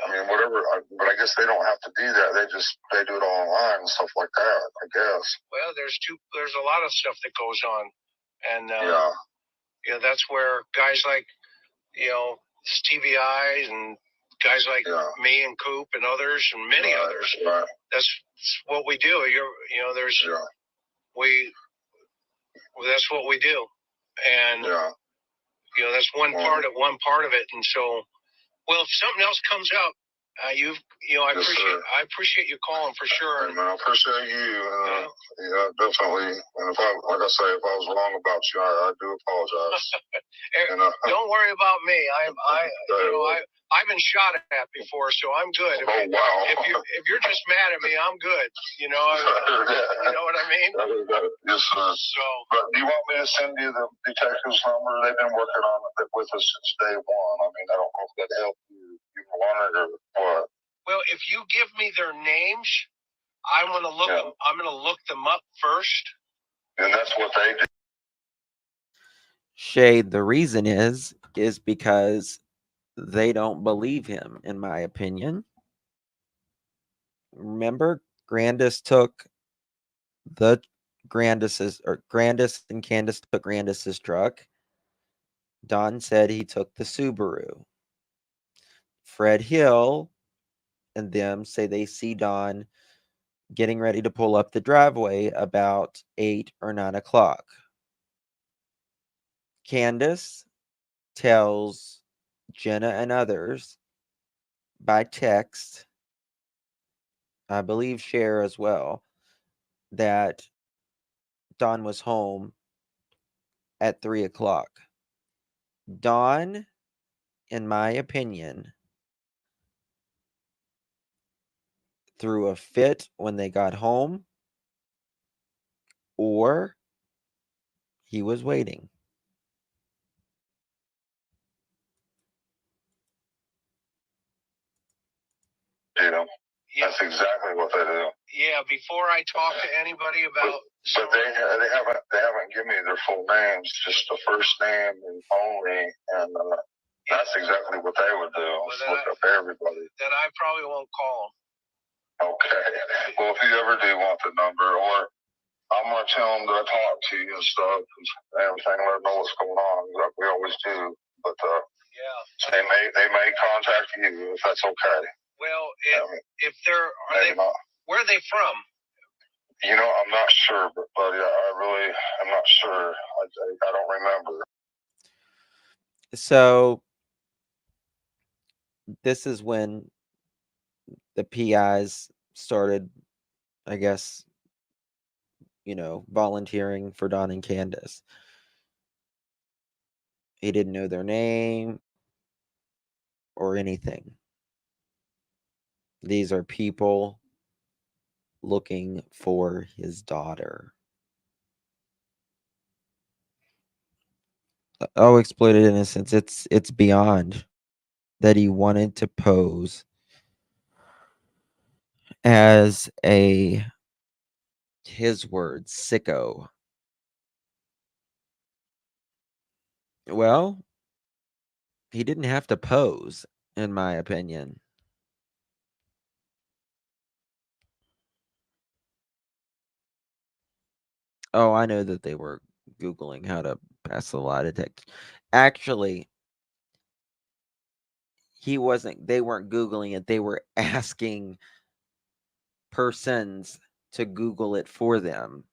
C: I mean, whatever. But I guess they don't have to do that. They do it online and stuff like that. I guess.
E: Well, there's a lot of stuff that goes on, and
C: Yeah.
E: you know, that's where guys like, you know, Stevie Eyes and guys like me and Coop and others and many others.
C: Right.
E: That's what we do. You know, there's that's what we do, and you know, that's one part of it. And so, well, if something else comes out, I appreciate you calling for sure.
C: Hey, man, I appreciate you. Yeah, definitely. And if I was wrong about you, I do apologize.
E: Don't worry about me. I've been shot at before, so I'm good.
C: Wow.
E: If you're just mad at me, I'm good. You know, you know what I mean?
C: Yes, sir.
E: So,
C: but do you want me to send you the detective's number? They've been working on it with us since day one. I mean, I don't know if that helped you want it or what.
E: Well, if you give me their names, I'm gonna look them up first.
C: And that's what they do.
B: Shade, the reason is because they don't believe him, in my opinion. Remember, Grandis and Candace took Grandis's truck. Don said he took the Subaru. Fred Hill and them say they see Don getting ready to pull up the driveway about 8 or 9 o'clock. Candace tells Jenna and others by text, I believe Cher as well, that Don was home at 3 o'clock. Don, in my opinion, threw a fit when they got home, or he was waiting.
C: You know, that's exactly what they do.
E: Yeah, before I talk to anybody about,
C: but they haven't given me their full names, just the first name and only, and that's exactly what they would do. Look up everybody.
E: Then I probably won't call them.
C: Okay. Well, if you ever do want the number, or I'm gonna tell them that I talked to you and stuff and everything, let them know what's going on. Like we always do. But they may contact you if that's okay.
E: Well, if where are they from?
C: You know, I'm not sure, but I'm not sure. I don't remember.
B: So this is when the PIs started, I guess, volunteering for Don and Candace. He didn't know their name or anything. These are people looking for his daughter. Oh, exploited innocence. It's beyond. that he wanted to pose as his words, sicko. Well, he didn't have to pose, in my opinion. Oh, I know that they were Googling how to pass a lie detector. Actually, they weren't Googling it. They were asking persons to Google it for them.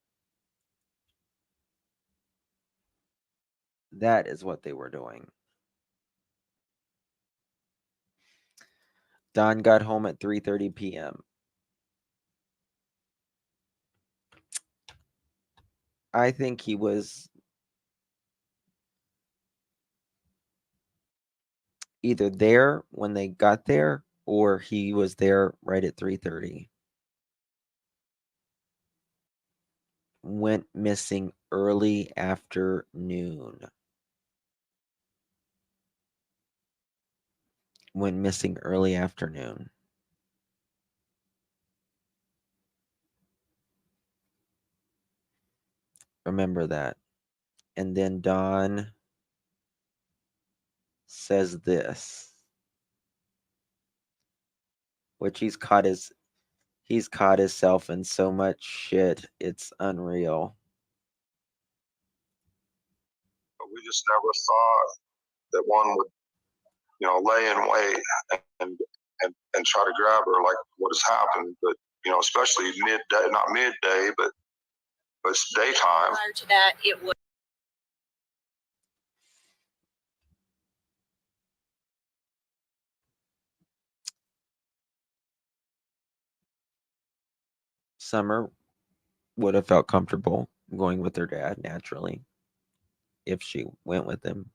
B: That is what they were doing. Don got home at 3:30 p.m. I think he was either there when they got there or he was there right at 3:30. Went missing early afternoon. Went missing early afternoon. Remember that. And then Don says this, which he's caught himself in so much shit. It's unreal.
C: But we just never thought that one would, lay in wait and try to grab her like what has happened. But, especially midday, not midday, but it's daytime.
D: Prior to that, it was.
B: Summer would have felt comfortable going with her dad naturally if she went with him.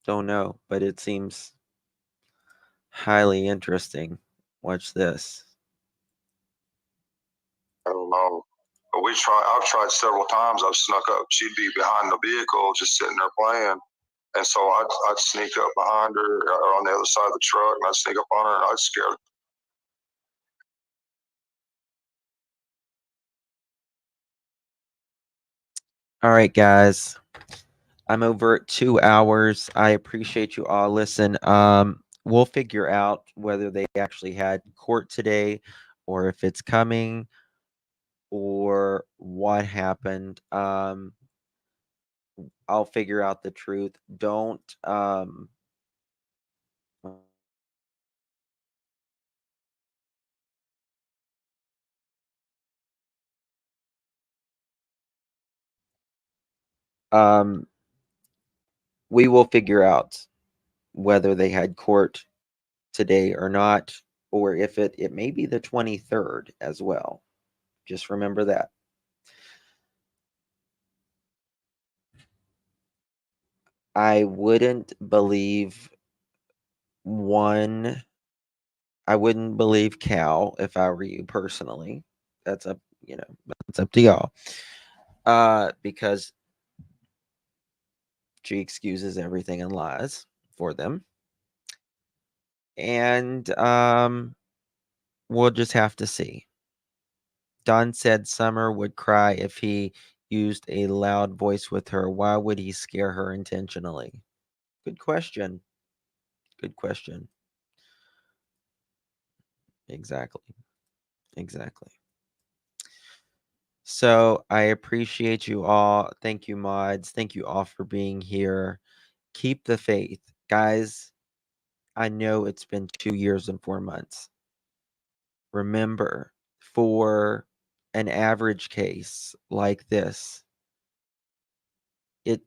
B: Don't know, but it seems highly interesting. Watch this.
C: I don't know. But I've tried several times. I've snuck up. She'd be behind the vehicle just sitting there playing. And so I'd sneak up behind her or on the other side of the truck, and I'd sneak up on her, and I'd scare her.
B: All right, guys. I'm over at 2 hours. I appreciate you all. Listen, we'll figure out whether they actually had court today or if it's coming or what happened. I'll figure out the truth. Don't we will figure out whether they had court today or not, or if it may be the 23rd as well. Just remember that. I wouldn't believe I wouldn't believe Cal if I were you personally. That's up, that's up to y'all. Because she excuses everything and lies for them. And we'll just have to see. Don said Summer would cry if he used a loud voice with her. Why would he scare her intentionally? Good question. Good question. Exactly. Exactly. So I appreciate you all. Thank you, mods. Thank you all for being here. Keep the faith. Guys, I know it's been 2 years and 4 months. Remember, for an average case like this, it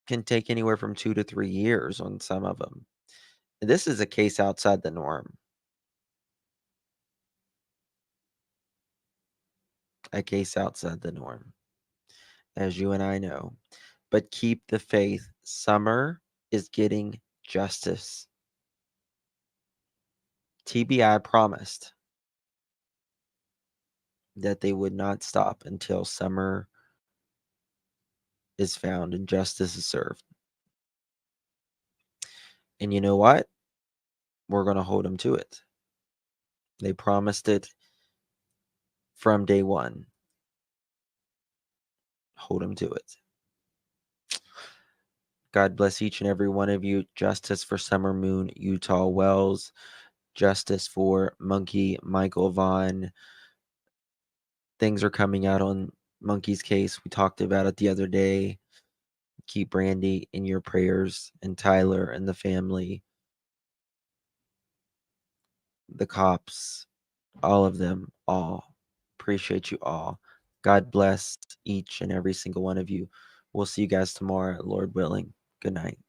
B: can take anywhere from 2 to 3 years on some of them. This is a case outside the norm. A case outside the norm, as you and I know. But keep the faith. Summer is getting justice. TBI promised that they would not stop until Summer is found and justice is served. And you know what? We're going to hold them to it. They promised it from day one. Hold them to it. God bless each and every one of you. Justice for Summer Moon, Utah Wells. Justice for Monkey, Michael Vaughn. Things are coming out on Monkey's case. We talked about it the other day. Keep Brandy in your prayers, and Tyler and the family, the cops, all of them, all. Appreciate you all. God bless each and every single one of you. We'll see you guys tomorrow, Lord willing. Good night.